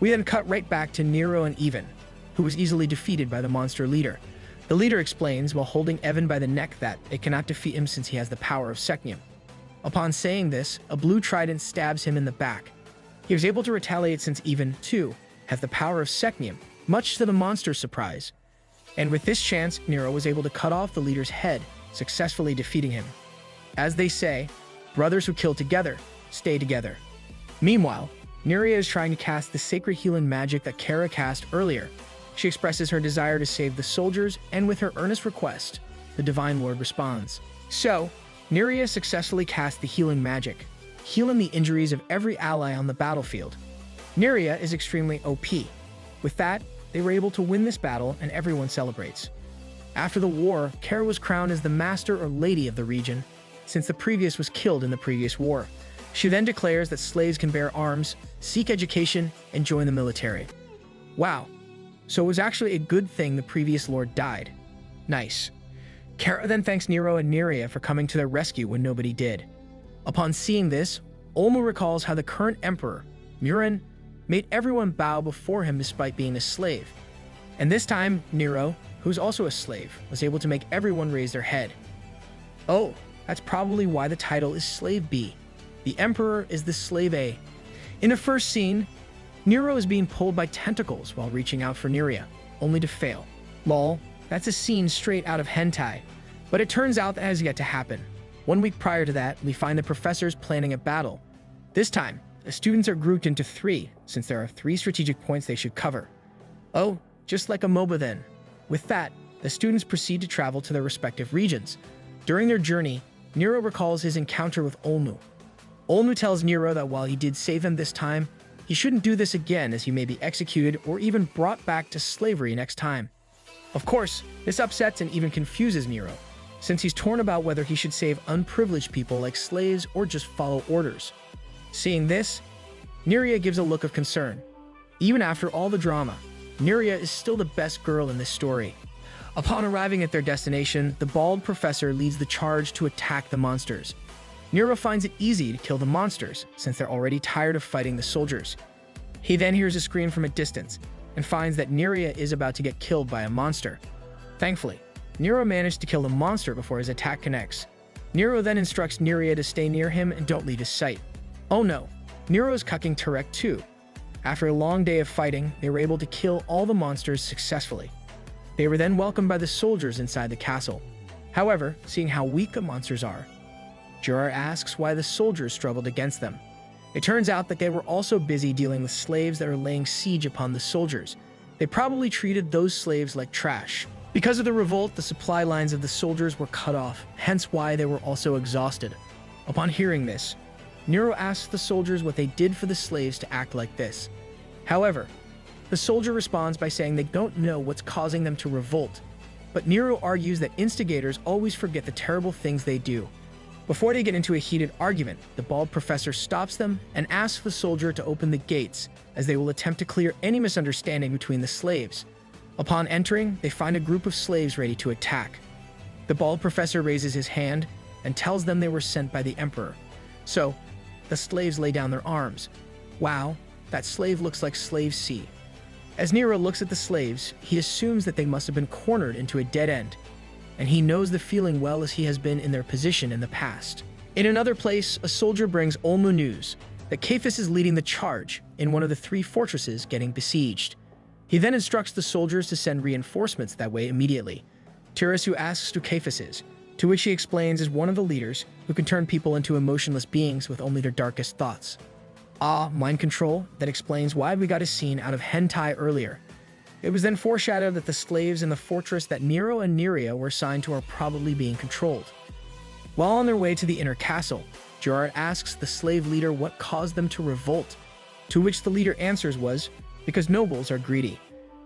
We then cut right back to Nero and Even, who was easily defeated by the monster leader. The leader explains while holding Evan by the neck that they cannot defeat him since he has the power of Secnium. Upon saying this, a blue trident stabs him in the back. He was able to retaliate since Even, too, has the power of Secnium, much to the monster's surprise. And with this chance, Nero was able to cut off the leader's head, successfully defeating him. As they say, brothers who kill together, stay together. Meanwhile, Nerea is trying to cast the sacred healing magic that Kara cast earlier. She expresses her desire to save the soldiers, and with her earnest request, the Divine Lord responds. So, Nerea successfully cast the healing magic, healing the injuries of every ally on the battlefield. Nerea is extremely OP. With that, they were able to win this battle and everyone celebrates. After the war, Kara was crowned as the master or lady of the region, since the previous was killed in the previous war. She then declares that slaves can bear arms, seek education, and join the military. Wow, so it was actually a good thing the previous lord died. Nice. Kara then thanks Nero and Nerea for coming to their rescue when nobody did. Upon seeing this, Olmo recalls how the current emperor, Murin, made everyone bow before him despite being a slave. And this time, Nero, who's also a slave, was able to make everyone raise their head. Oh, that's probably why the title is Slave B. The Emperor is the Slave A. In the first scene, Nero is being pulled by tentacles while reaching out for Nerea, only to fail. Lol, that's a scene straight out of hentai. But it turns out that has yet to happen. 1 week prior to that, we find the professors planning a battle. This time, the students are grouped into 3, since there are 3 strategic points they should cover. Oh, just like a MOBA then. With that, the students proceed to travel to their respective regions. During their journey, Nero recalls his encounter with Olmu. Olmu tells Nero that while he did save him this time, he shouldn't do this again as he may be executed or even brought back to slavery next time. Of course, this upsets and even confuses Nero, since he's torn about whether he should save unprivileged people like slaves or just follow orders. Seeing this, Nerea gives a look of concern. Even after all the drama, Nerea is still the best girl in this story. Upon arriving at their destination, the bald professor leads the charge to attack the monsters. Nero finds it easy to kill the monsters, since they're already tired of fighting the soldiers. He then hears a scream from a distance, and finds that Nerea is about to get killed by a monster. Thankfully, Nero managed to kill the monster before his attack connects. Nero then instructs Nerea to stay near him and don't leave his sight. Oh no, Nero is cucking Tarek too. After a long day of fighting, they were able to kill all the monsters successfully. They were then welcomed by the soldiers inside the castle. However, seeing how weak the monsters are, Juror asks why the soldiers struggled against them. It turns out that they were also busy dealing with slaves that are laying siege upon the soldiers. They probably treated those slaves like trash. Because of the revolt, the supply lines of the soldiers were cut off, hence why they were also exhausted. Upon hearing this, Nero asks the soldiers what they did for the slaves to act like this. However, the soldier responds by saying they don't know what's causing them to revolt, but Nero argues that instigators always forget the terrible things they do. Before they get into a heated argument, the bald professor stops them and asks the soldier to open the gates, as they will attempt to clear any misunderstanding between the slaves. Upon entering, they find a group of slaves ready to attack. The bald professor raises his hand and tells them they were sent by the emperor. So, the slaves lay down their arms. Wow, that slave looks like Slave C. As Nero looks at the slaves, he assumes that they must have been cornered into a dead end, and he knows the feeling well as he has been in their position in the past. In another place, a soldier brings Olmu news that Caiaphas is leading the charge in one of the 3 fortresses getting besieged. He then instructs the soldiers to send reinforcements that way immediately. Tirasu asks who Caiaphas is, to which he explains is one of the leaders who can turn people into emotionless beings with only their darkest thoughts. Mind control that explains why we got a scene out of hentai earlier. It was then foreshadowed that the slaves in the fortress that Nero and Nerea were assigned to are probably being controlled. While on their way to the inner castle, Gerard asks the slave leader what caused them to revolt, to which the leader answers was, because nobles are greedy.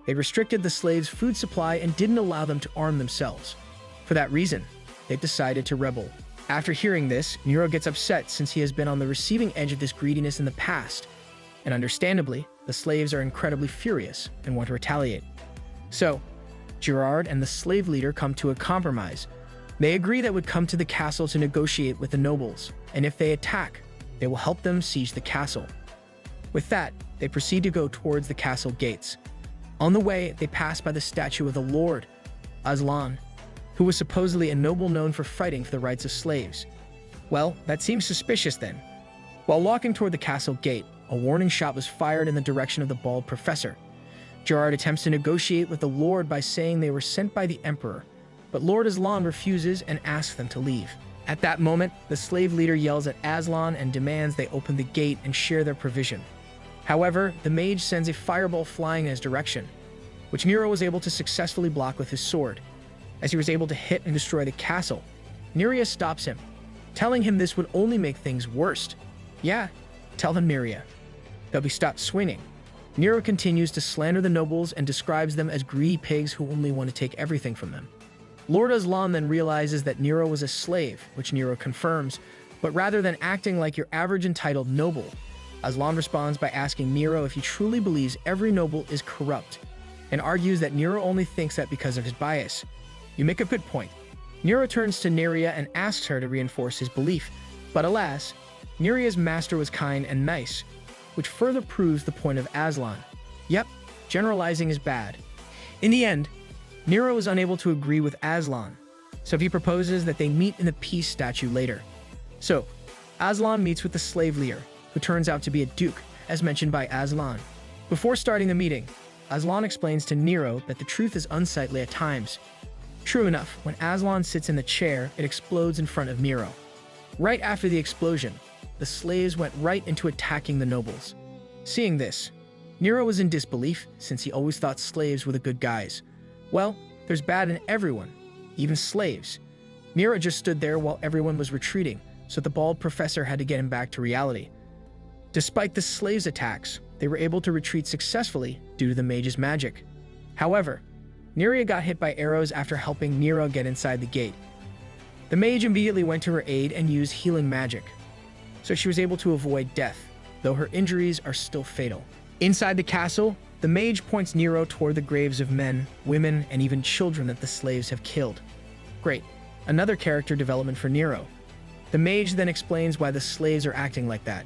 They restricted the slaves' food supply and didn't allow them to arm themselves. For that reason, they've decided to rebel. After hearing this, Nero gets upset since he has been on the receiving edge of this greediness in the past, and understandably, the slaves are incredibly furious and want to retaliate. So, Gerard and the slave leader come to a compromise. They agree that would come to the castle to negotiate with the nobles, and if they attack, they will help them siege the castle. With that, they proceed to go towards the castle gates. On the way, they pass by the statue of the Lord, Aslan, who was supposedly a noble known for fighting for the rights of slaves. Well, that seems suspicious then. While walking toward the castle gate, a warning shot was fired in the direction of the bald professor. Gerard attempts to negotiate with the Lord by saying they were sent by the Emperor, but Lord Aslan refuses and asks them to leave. At that moment, the slave leader yells at Aslan and demands they open the gate and share their provision. However, the mage sends a fireball flying in his direction, which Nero was able to successfully block with his sword. As he was able to hit and destroy the castle, Nerea stops him, telling him this would only make things worse. Yeah, tell them Nerea. They'll be stopped swinging. Nero continues to slander the nobles and describes them as greedy pigs who only want to take everything from them. Lord Aslan then realizes that Nero was a slave, which Nero confirms, but rather than acting like your average entitled noble, Aslan responds by asking Nero if he truly believes every noble is corrupt, and argues that Nero only thinks that because of his bias. You make a good point. Nero turns to Nerea and asks her to reinforce his belief, but alas, Nerea's master was kind and nice, which further proves the point of Aslan. Yep, generalizing is bad. In the end, Nero is unable to agree with Aslan, so he proposes that they meet in the peace statue later. So, Aslan meets with the slave leader, who turns out to be a duke, as mentioned by Aslan. Before starting the meeting, Aslan explains to Nero that the truth is unsightly at times. True enough, when Aslan sits in the chair, it explodes in front of Nero. Right after the explosion, the slaves went right into attacking the nobles. Seeing this, Nero was in disbelief since he always thought slaves were the good guys. Well, there's bad in everyone, even slaves. Nero just stood there while everyone was retreating, so the bald professor had to get him back to reality. Despite the slaves' attacks, they were able to retreat successfully due to the mage's magic. However, Nerea got hit by arrows after helping Nero get inside the gate. The mage immediately went to her aid and used healing magic, so she was able to avoid death, though her injuries are still fatal. Inside the castle, the mage points Nero toward the graves of men, women, and even children that the slaves have killed. Great, another character development for Nero. The mage then explains why the slaves are acting like that.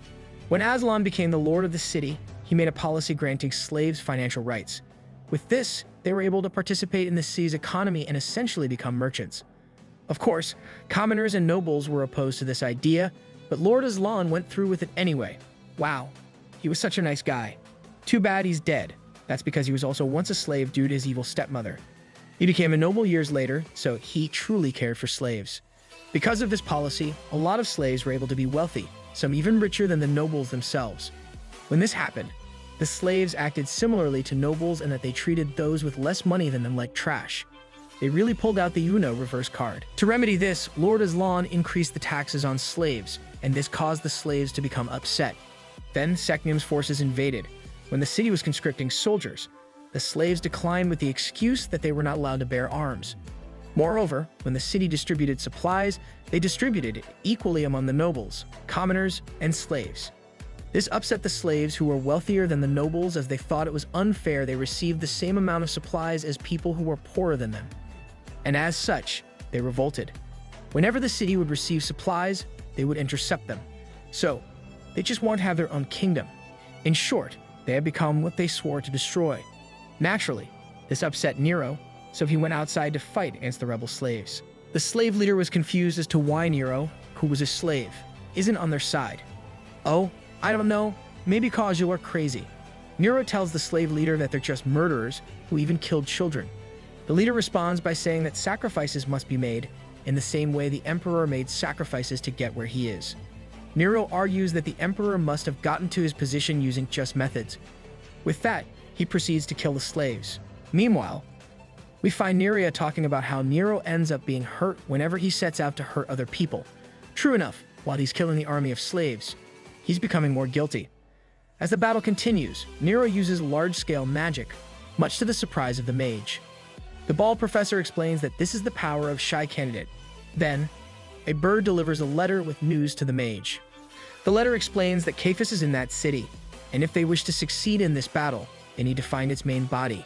When Aslan became the lord of the city, he made a policy granting slaves financial rights. With this, they were able to participate in the city's economy and essentially become merchants. Of course, commoners and nobles were opposed to this idea, but Lord Aslan went through with it anyway. Wow, he was such a nice guy. Too bad he's dead. That's because he was also once a slave due to his evil stepmother. He became a noble years later, so he truly cared for slaves. Because of this policy, a lot of slaves were able to be wealthy, some even richer than the nobles themselves. When this happened, the slaves acted similarly to nobles in that they treated those with less money than them like trash. They really pulled out the Uno reverse card. To remedy this, Lord Aslan increased the taxes on slaves, and this caused the slaves to become upset. Then Seknim's forces invaded. When the city was conscripting soldiers, the slaves declined with the excuse that they were not allowed to bear arms. Moreover, when the city distributed supplies, they distributed it equally among the nobles, commoners, and slaves. This upset the slaves who were wealthier than the nobles as they thought it was unfair they received the same amount of supplies as people who were poorer than them. And as such, they revolted. Whenever the city would receive supplies, they would intercept them. So, they just wanted to have their own kingdom. In short, they had become what they swore to destroy. Naturally, this upset Nero, so he went outside to fight against the rebel slaves. The slave leader was confused as to why Nero, who was a slave, isn't on their side. Oh, I don't know, maybe cause you are crazy. Nero tells the slave leader that they're just murderers who even killed children. The leader responds by saying that sacrifices must be made, in the same way the emperor made sacrifices to get where he is. Nero argues that the emperor must have gotten to his position using just methods. With that, he proceeds to kill the slaves. Meanwhile, we find Neria talking about how Nero ends up being hurt whenever he sets out to hurt other people. True enough, while he's killing the army of slaves, he's becoming more guilty. As the battle continues, Nero uses large-scale magic, much to the surprise of the mage. The bald professor explains that this is the power of Shy Candidate. Then, a bird delivers a letter with news to the mage. The letter explains that Caiaphas is in that city, and if they wish to succeed in this battle, they need to find its main body.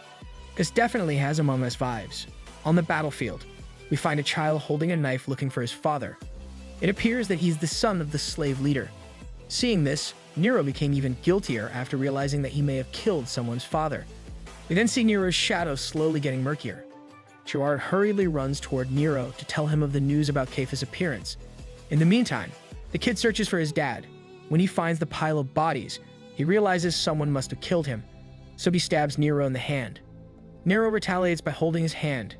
This definitely has Among Us vibes. On the battlefield, we find a child holding a knife looking for his father. It appears that he's the son of the slave leader. Seeing this, Nero became even guiltier after realizing that he may have killed someone's father. We then see Nero's shadow slowly getting murkier. Gerard hurriedly runs toward Nero to tell him of the news about Caiaphas' appearance. In the meantime, the kid searches for his dad. When he finds the pile of bodies, he realizes someone must have killed him, so he stabs Nero in the hand. Nero retaliates by holding his hand,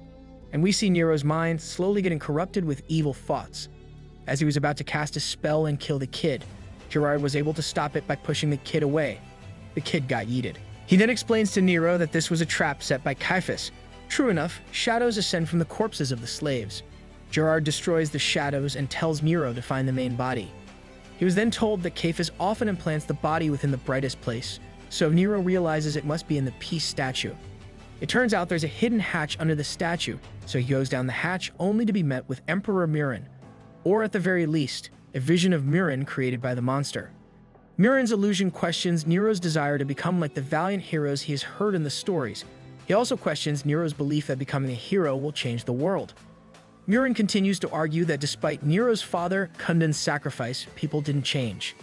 and we see Nero's mind slowly getting corrupted with evil thoughts. As he was about to cast a spell and kill the kid, Gerard was able to stop it by pushing the kid away. The kid got yeeted. He then explains to Nero that this was a trap set by Caiaphas. True enough, shadows ascend from the corpses of the slaves. Gerard destroys the shadows and tells Nero to find the main body. He was then told that Caiaphas often implants the body within the brightest place, so Nero realizes it must be in the peace statue. It turns out there's a hidden hatch under the statue, so he goes down the hatch only to be met with Emperor Murin, or at the very least, a vision of Murin created by the monster. Murin's illusion questions Nero's desire to become like the valiant heroes he has heard in the stories. He also questions Nero's belief that becoming a hero will change the world. Murin continues to argue that despite Nero's father, Kundun's sacrifice, people didn't change.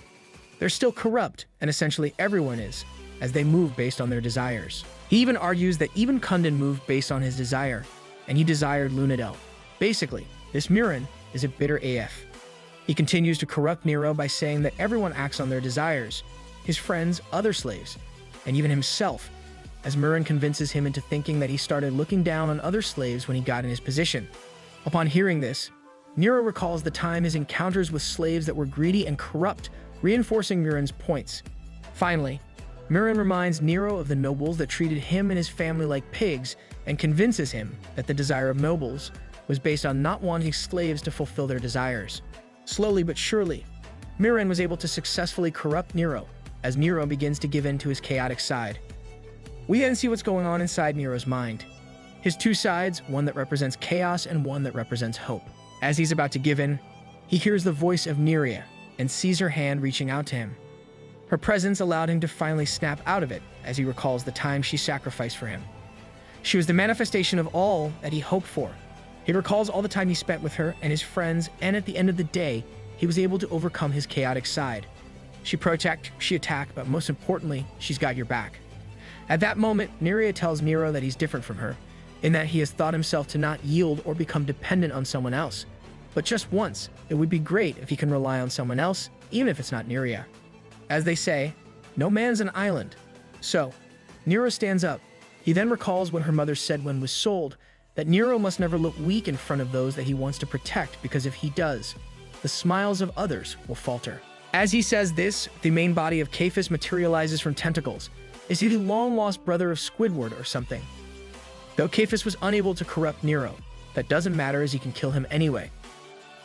They're still corrupt, and essentially everyone is, as they move based on their desires. He even argues that even Kundun moved based on his desire, and he desired Lunadel. Basically, this Murin is a bitter AF. He continues to corrupt Nero by saying that everyone acts on their desires, his friends, other slaves, and even himself, as Murin convinces him into thinking that he started looking down on other slaves when he got in his position. Upon hearing this, Nero recalls the time his encounters with slaves that were greedy and corrupt, reinforcing Murin's points. Finally, Murin reminds Nero of the nobles that treated him and his family like pigs and convinces him that the desire of nobles was based on not wanting slaves to fulfill their desires. Slowly but surely, Murin was able to successfully corrupt Nero as Nero begins to give in to his chaotic side. We then see what's going on inside Nero's mind. His two sides, one that represents chaos and one that represents hope. As he's about to give in, he hears the voice of Neria and sees her hand reaching out to him. Her presence allowed him to finally snap out of it as he recalls the time she sacrificed for him. She was the manifestation of all that he hoped for. He recalls all the time he spent with her and his friends, and at the end of the day, he was able to overcome his chaotic side. She protect, she attack, but most importantly, she's got your back. At that moment, Neria tells Nero that he's different from her, in that he has thought himself to not yield or become dependent on someone else. But just once, it would be great if he can rely on someone else, even if it's not Neria. As they say, no man's an island. So, Nero stands up. He then recalls when her mother said when was sold, that Nero must never look weak in front of those that he wants to protect, because if he does, the smiles of others will falter. As he says this, the main body of Caiaphas materializes from tentacles. Is he the long-lost brother of Squidward or something? Though Caiaphas was unable to corrupt Nero, that doesn't matter as he can kill him anyway.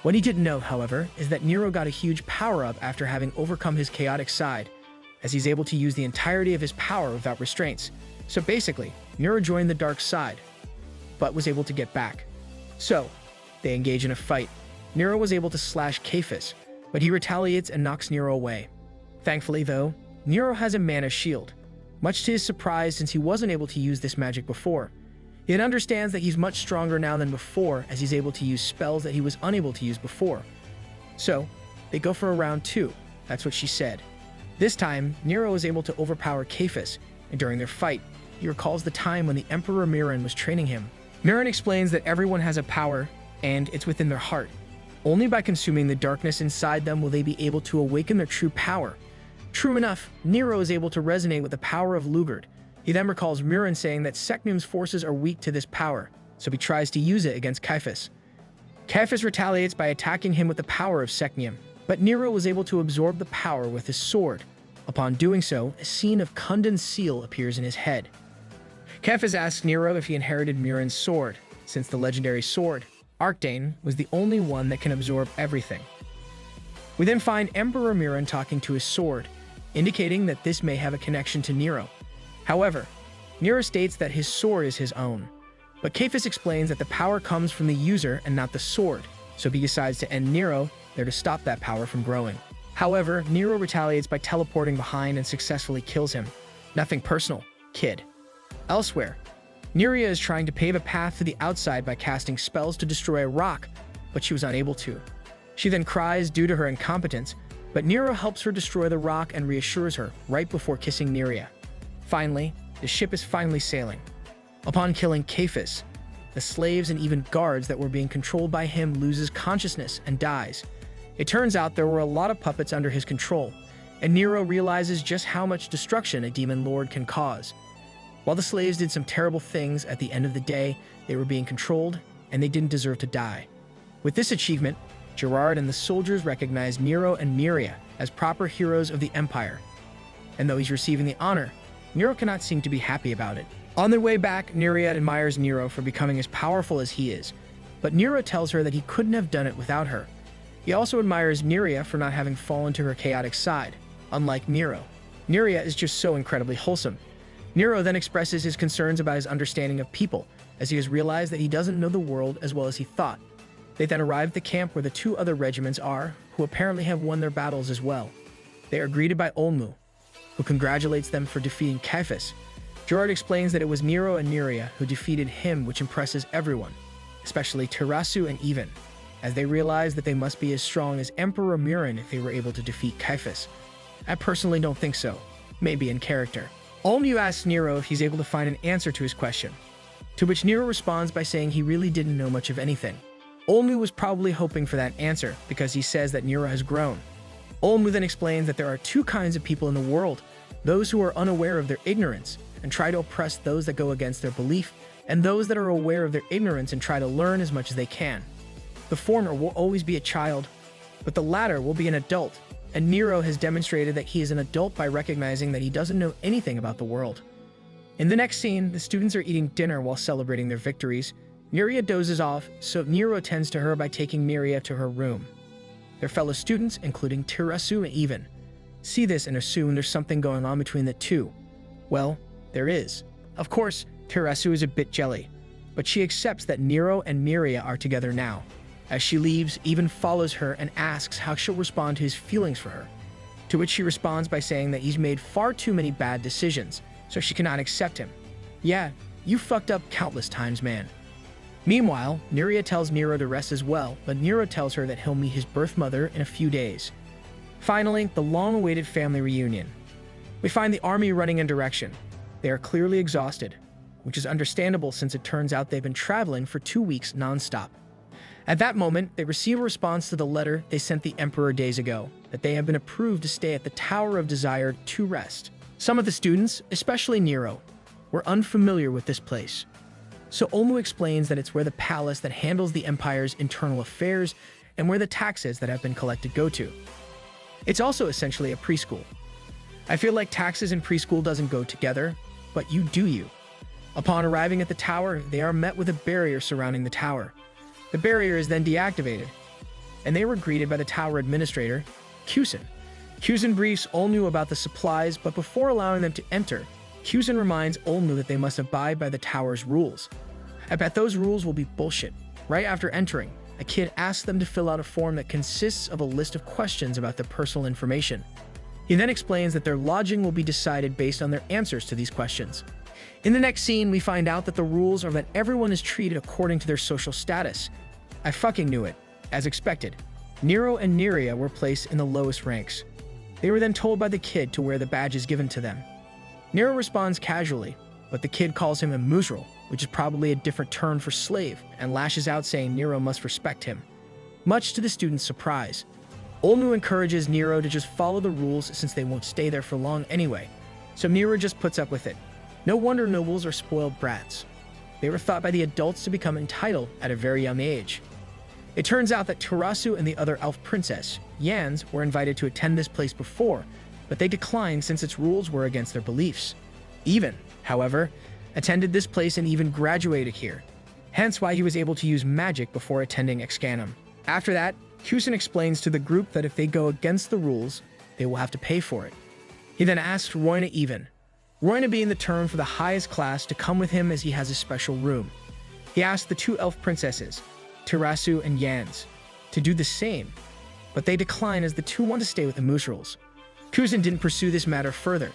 What he didn't know, however, is that Nero got a huge power-up after having overcome his chaotic side, as he's able to use the entirety of his power without restraints. So basically, Nero joined the dark side, but was able to get back. So, they engage in a fight. Nero was able to slash Caiaphas, but he retaliates and knocks Nero away. Thankfully though, Nero has a mana shield, much to his surprise since he wasn't able to use this magic before. He understands that he's much stronger now than before as he's able to use spells that he was unable to use before. So, they go for a round 2, that's what she said. This time, Nero is able to overpower Caiaphas, and during their fight, he recalls the time when the Emperor Murin was training him. Murin explains that everyone has a power, and it's within their heart. Only by consuming the darkness inside them will they be able to awaken their true power. True enough, Nero is able to resonate with the power of Lugard. He then recalls Murin saying that Seknum's forces are weak to this power, so he tries to use it against Caiaphas. Caiaphas retaliates by attacking him with the power of Secnium, but Nero was able to absorb the power with his sword. Upon doing so, a scene of Cundon's seal appears in his head. Caiaphas asks Nero if he inherited Murin's sword, since the legendary sword, Arcdane, was the only one that can absorb everything. We then find Emperor Murin talking to his sword, indicating that this may have a connection to Nero. However, Nero states that his sword is his own, but Caiaphas explains that the power comes from the user and not the sword, so he decides to end Nero there to stop that power from growing. However, Nero retaliates by teleporting behind and successfully kills him. Nothing personal, kid. Elsewhere, Nerea is trying to pave a path to the outside by casting spells to destroy a rock, but she was unable to. She then cries due to her incompetence, but Nero helps her destroy the rock and reassures her right before kissing Nerea. Finally, the ship is finally sailing. Upon killing Caiaphas, the slaves and even guards that were being controlled by him loses consciousness and dies. It turns out there were a lot of puppets under his control, and Nero realizes just how much destruction a demon lord can cause. While the slaves did some terrible things, at the end of the day, they were being controlled, and they didn't deserve to die. With this achievement, Gerard and the soldiers recognize Nero and Nerea as proper heroes of the Empire. And though he's receiving the honor, Nero cannot seem to be happy about it. On their way back, Nerea admires Nero for becoming as powerful as he is, but Nero tells her that he couldn't have done it without her. He also admires Nerea for not having fallen to her chaotic side, unlike Nero. Nerea is just so incredibly wholesome. Nero then expresses his concerns about his understanding of people, as he has realized that he doesn't know the world as well as he thought. They then arrive at the camp where the two other regiments are, who apparently have won their battles as well. They are greeted by Olmu, who congratulates them for defeating Caiaphas. Gerard explains that it was Nero and Nerea who defeated him, which impresses everyone, especially Terasu and Even, as they realize that they must be as strong as Emperor Murin if they were able to defeat Caiaphas. I personally don't think so, maybe in character. Olmu asks Nero if he's able to find an answer to his question, to which Nero responds by saying he really didn't know much of anything. Olmu was probably hoping for that answer because he says that Nero has grown. Olmu then explains that there are two kinds of people in the world, those who are unaware of their ignorance and try to oppress those that go against their belief, and those that are aware of their ignorance and try to learn as much as they can. The former will always be a child, but the latter will be an adult, and Nero has demonstrated that he is an adult by recognizing that he doesn't know anything about the world. In the next scene, the students are eating dinner while celebrating their victories. Nerea dozes off, so Nero attends to her by taking Nerea to her room. Their fellow students, including Terasu and Even, see this and assume there's something going on between the two. Well, there is. Of course, Terasu is a bit jelly, but she accepts that Nero and Nerea are together now. As she leaves, Even follows her and asks how she'll respond to his feelings for her, to which she responds by saying that he's made far too many bad decisions, so she cannot accept him. Yeah, you fucked up countless times, man. Meanwhile, Nerea tells Nero to rest as well, but Nero tells her that he'll meet his birth mother in a few days. Finally, the long-awaited family reunion. We find the army running in direction. They are clearly exhausted, which is understandable since it turns out they've been traveling for 2 weeks non-stop. At that moment, they receive a response to the letter they sent the Emperor days ago, that they have been approved to stay at the Tower of Desire to rest. Some of the students, especially Nero, were unfamiliar with this place. So Olmu explains that it's where the palace that handles the Empire's internal affairs and where the taxes that have been collected go to. It's also essentially a preschool. I feel like taxes and preschool doesn't go together, but you do you. Upon arriving at the tower, they are met with a barrier surrounding the tower. The barrier is then deactivated, and they were greeted by the tower administrator, Kusin. Kusin briefs Olmu about the supplies, but before allowing them to enter, Kusin reminds Olmu that they must abide by the tower's rules. I bet those rules will be bullshit. Right after entering, a kid asks them to fill out a form that consists of a list of questions about their personal information. He then explains that their lodging will be decided based on their answers to these questions. In the next scene, we find out that the rules are that everyone is treated according to their social status. I fucking knew it. As expected, Nero and Nerea were placed in the lowest ranks. They were then told by the kid to wear the badges given to them. Nero responds casually, but the kid calls him a muzral, which is probably a different term for slave, and lashes out saying Nero must respect him. Much to the students' surprise, Olmu encourages Nero to just follow the rules since they won't stay there for long anyway, so Nero just puts up with it. No wonder nobles are spoiled brats. They were thought by the adults to become entitled at a very young age. It turns out that Tarasu and the other elf princess, Yans, were invited to attend this place before, but they declined since its rules were against their beliefs. Even, however, attended this place and even graduated here, hence why he was able to use magic before attending Excanum. After that, Kusin explains to the group that if they go against the rules, they will have to pay for it. He then asks Roina even, Roina being the term for the highest class, to come with him as he has a special room. He asked the two elf princesses, Tarasu and Yans, to do the same, but they decline as the two want to stay with the Mushrals. Kusin didn't pursue this matter further.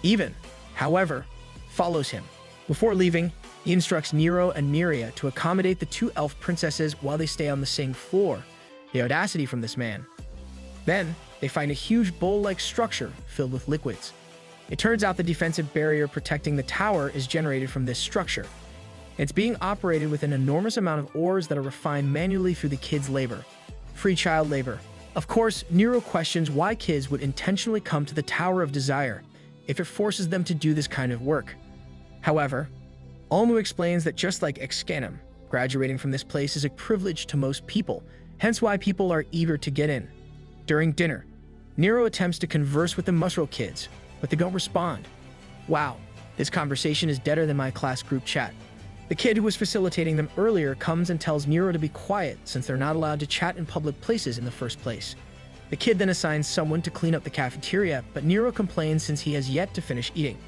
Even, however, follows him. Before leaving, he instructs Nero and Neria to accommodate the two elf princesses while they stay on the same floor. The audacity from this man. Then, they find a huge bowl-like structure filled with liquids. It turns out the defensive barrier protecting the tower is generated from this structure. It's being operated with an enormous amount of ores that are refined manually through the kids' labor. Free child labor. Of course, Nero questions why kids would intentionally come to the Tower of Desire if it forces them to do this kind of work. However, Olmu explains that just like Excanum, graduating from this place is a privilege to most people, hence why people are eager to get in. During dinner, Nero attempts to converse with the Mushroom kids, but they don't respond. Wow, this conversation is deader than my class group chat. The kid who was facilitating them earlier comes and tells Nero to be quiet since they're not allowed to chat in public places in the first place. The kid then assigns someone to clean up the cafeteria, but Nero complains since he has yet to finish eating.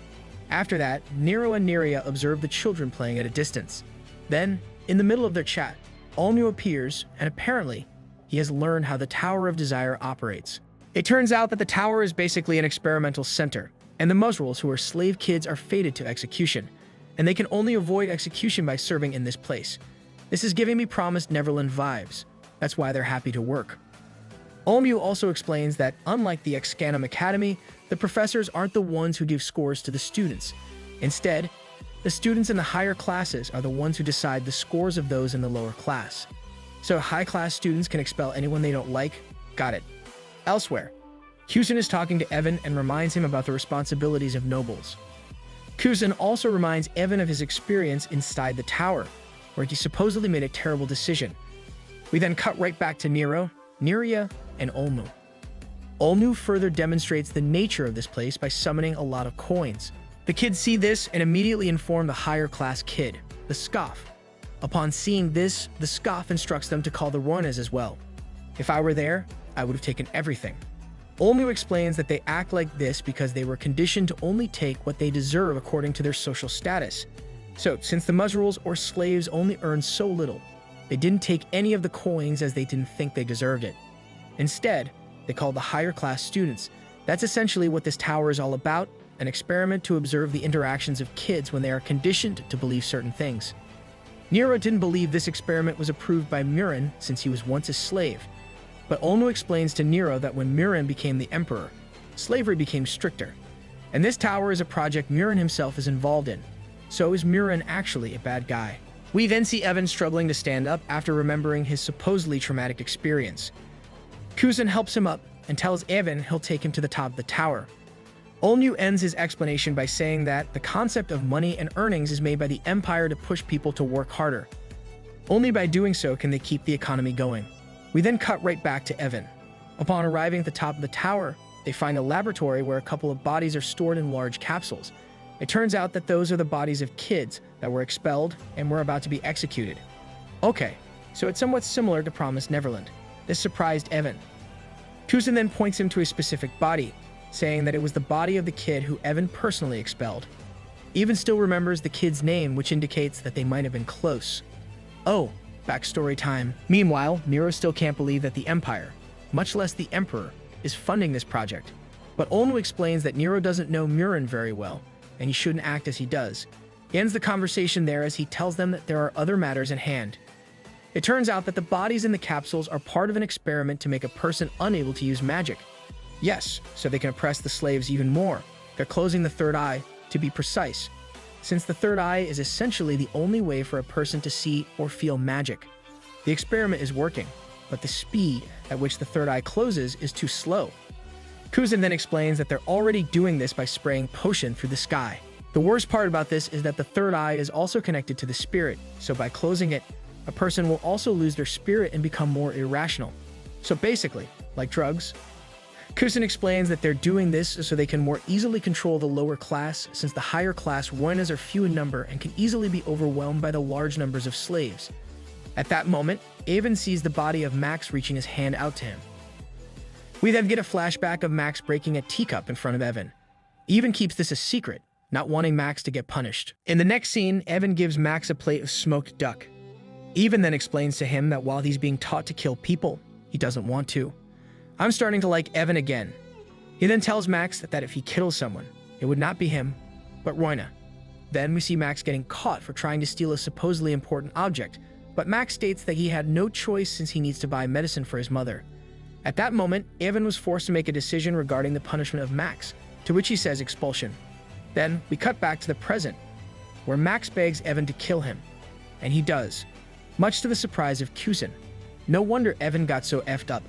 After that, Nero and Neria observe the children playing at a distance. Then, in the middle of their chat, Olmu appears, and apparently, he has learned how the Tower of Desire operates. It turns out that the tower is basically an experimental center, and the Mushrals, who are slave kids, are fated to execution, and they can only avoid execution by serving in this place. This is giving me Promised Neverland vibes. That's why they're happy to work. Olmu also explains that, unlike the Excanum Academy, the professors aren't the ones who give scores to the students. Instead, the students in the higher classes are the ones who decide the scores of those in the lower class. So high-class students can expel anyone they don't like? Got it. Elsewhere, Kusin is talking to Evan and reminds him about the responsibilities of nobles. Kusin also reminds Evan of his experience inside the tower, where he supposedly made a terrible decision. We then cut right back to Nero, Neria, and Olmu. Olmu further demonstrates the nature of this place by summoning a lot of coins. The kids see this and immediately inform the higher class kid, the Scoff. Upon seeing this, the Scoff instructs them to call the Roinas as well. If I were there, I would have taken everything. Olmu explains that they act like this because they were conditioned to only take what they deserve according to their social status. So, since the Mushrals or slaves only earn so little, they didn't take any of the coins as they didn't think they deserved it. Instead, they called the higher class students. That's essentially what this tower is all about, an experiment to observe the interactions of kids when they are conditioned to believe certain things. Nero didn't believe this experiment was approved by Murin since he was once a slave. But Olmu explains to Nero that when Murin became the emperor, slavery became stricter. And this tower is a project Murin himself is involved in. So is Murin actually a bad guy? We then see Evan struggling to stand up after remembering his supposedly traumatic experience. Kusin helps him up and tells Evan he'll take him to the top of the tower. Olmu ends his explanation by saying that the concept of money and earnings is made by the Empire to push people to work harder. Only by doing so can they keep the economy going. We then cut right back to Evan. Upon arriving at the top of the tower, they find a laboratory where a couple of bodies are stored in large capsules. It turns out that those are the bodies of kids that were expelled and were about to be executed. Okay, so it's somewhat similar to Promised Neverland. This surprised Evan. Kusin then points him to a specific body, saying that it was the body of the kid who Evan personally expelled. Evan still remembers the kid's name, which indicates that they might have been close. Oh, backstory time. Meanwhile, Nero still can't believe that the Empire, much less the Emperor, is funding this project. But Olmu explains that Nero doesn't know Murin very well, and he shouldn't act as he does. He ends the conversation there as he tells them that there are other matters in hand. It turns out that the bodies in the capsules are part of an experiment to make a person unable to use magic. Yes, so they can oppress the slaves even more. They're closing the third eye, to be precise, since the third eye is essentially the only way for a person to see or feel magic. The experiment is working, but the speed at which the third eye closes is too slow. Kusin then explains that they're already doing this by spraying potion through the sky. The worst part about this is that the third eye is also connected to the spirit, so by closing it, A person will also lose their spirit and become more irrational. So basically, like drugs. Kusin explains that they're doing this so they can more easily control the lower class, since the higher class Roinas are few in number and can easily be overwhelmed by the large numbers of slaves. At that moment, Evan sees the body of Max reaching his hand out to him. We then get a flashback of Max breaking a teacup in front of Evan. Evan keeps this a secret, not wanting Max to get punished. In the next scene, Evan gives Max a plate of smoked duck. Evan then explains to him that while he's being taught to kill people, he doesn't want to. I'm starting to like Evan again. He then tells Max that if he kills someone, it would not be him, but Roina. Then we see Max getting caught for trying to steal a supposedly important object, but Max states that he had no choice since he needs to buy medicine for his mother. At that moment, Evan was forced to make a decision regarding the punishment of Max, to which he says expulsion. Then we cut back to the present, where Max begs Evan to kill him, and he does, much to the surprise of Kusin. No wonder Evan got so effed up.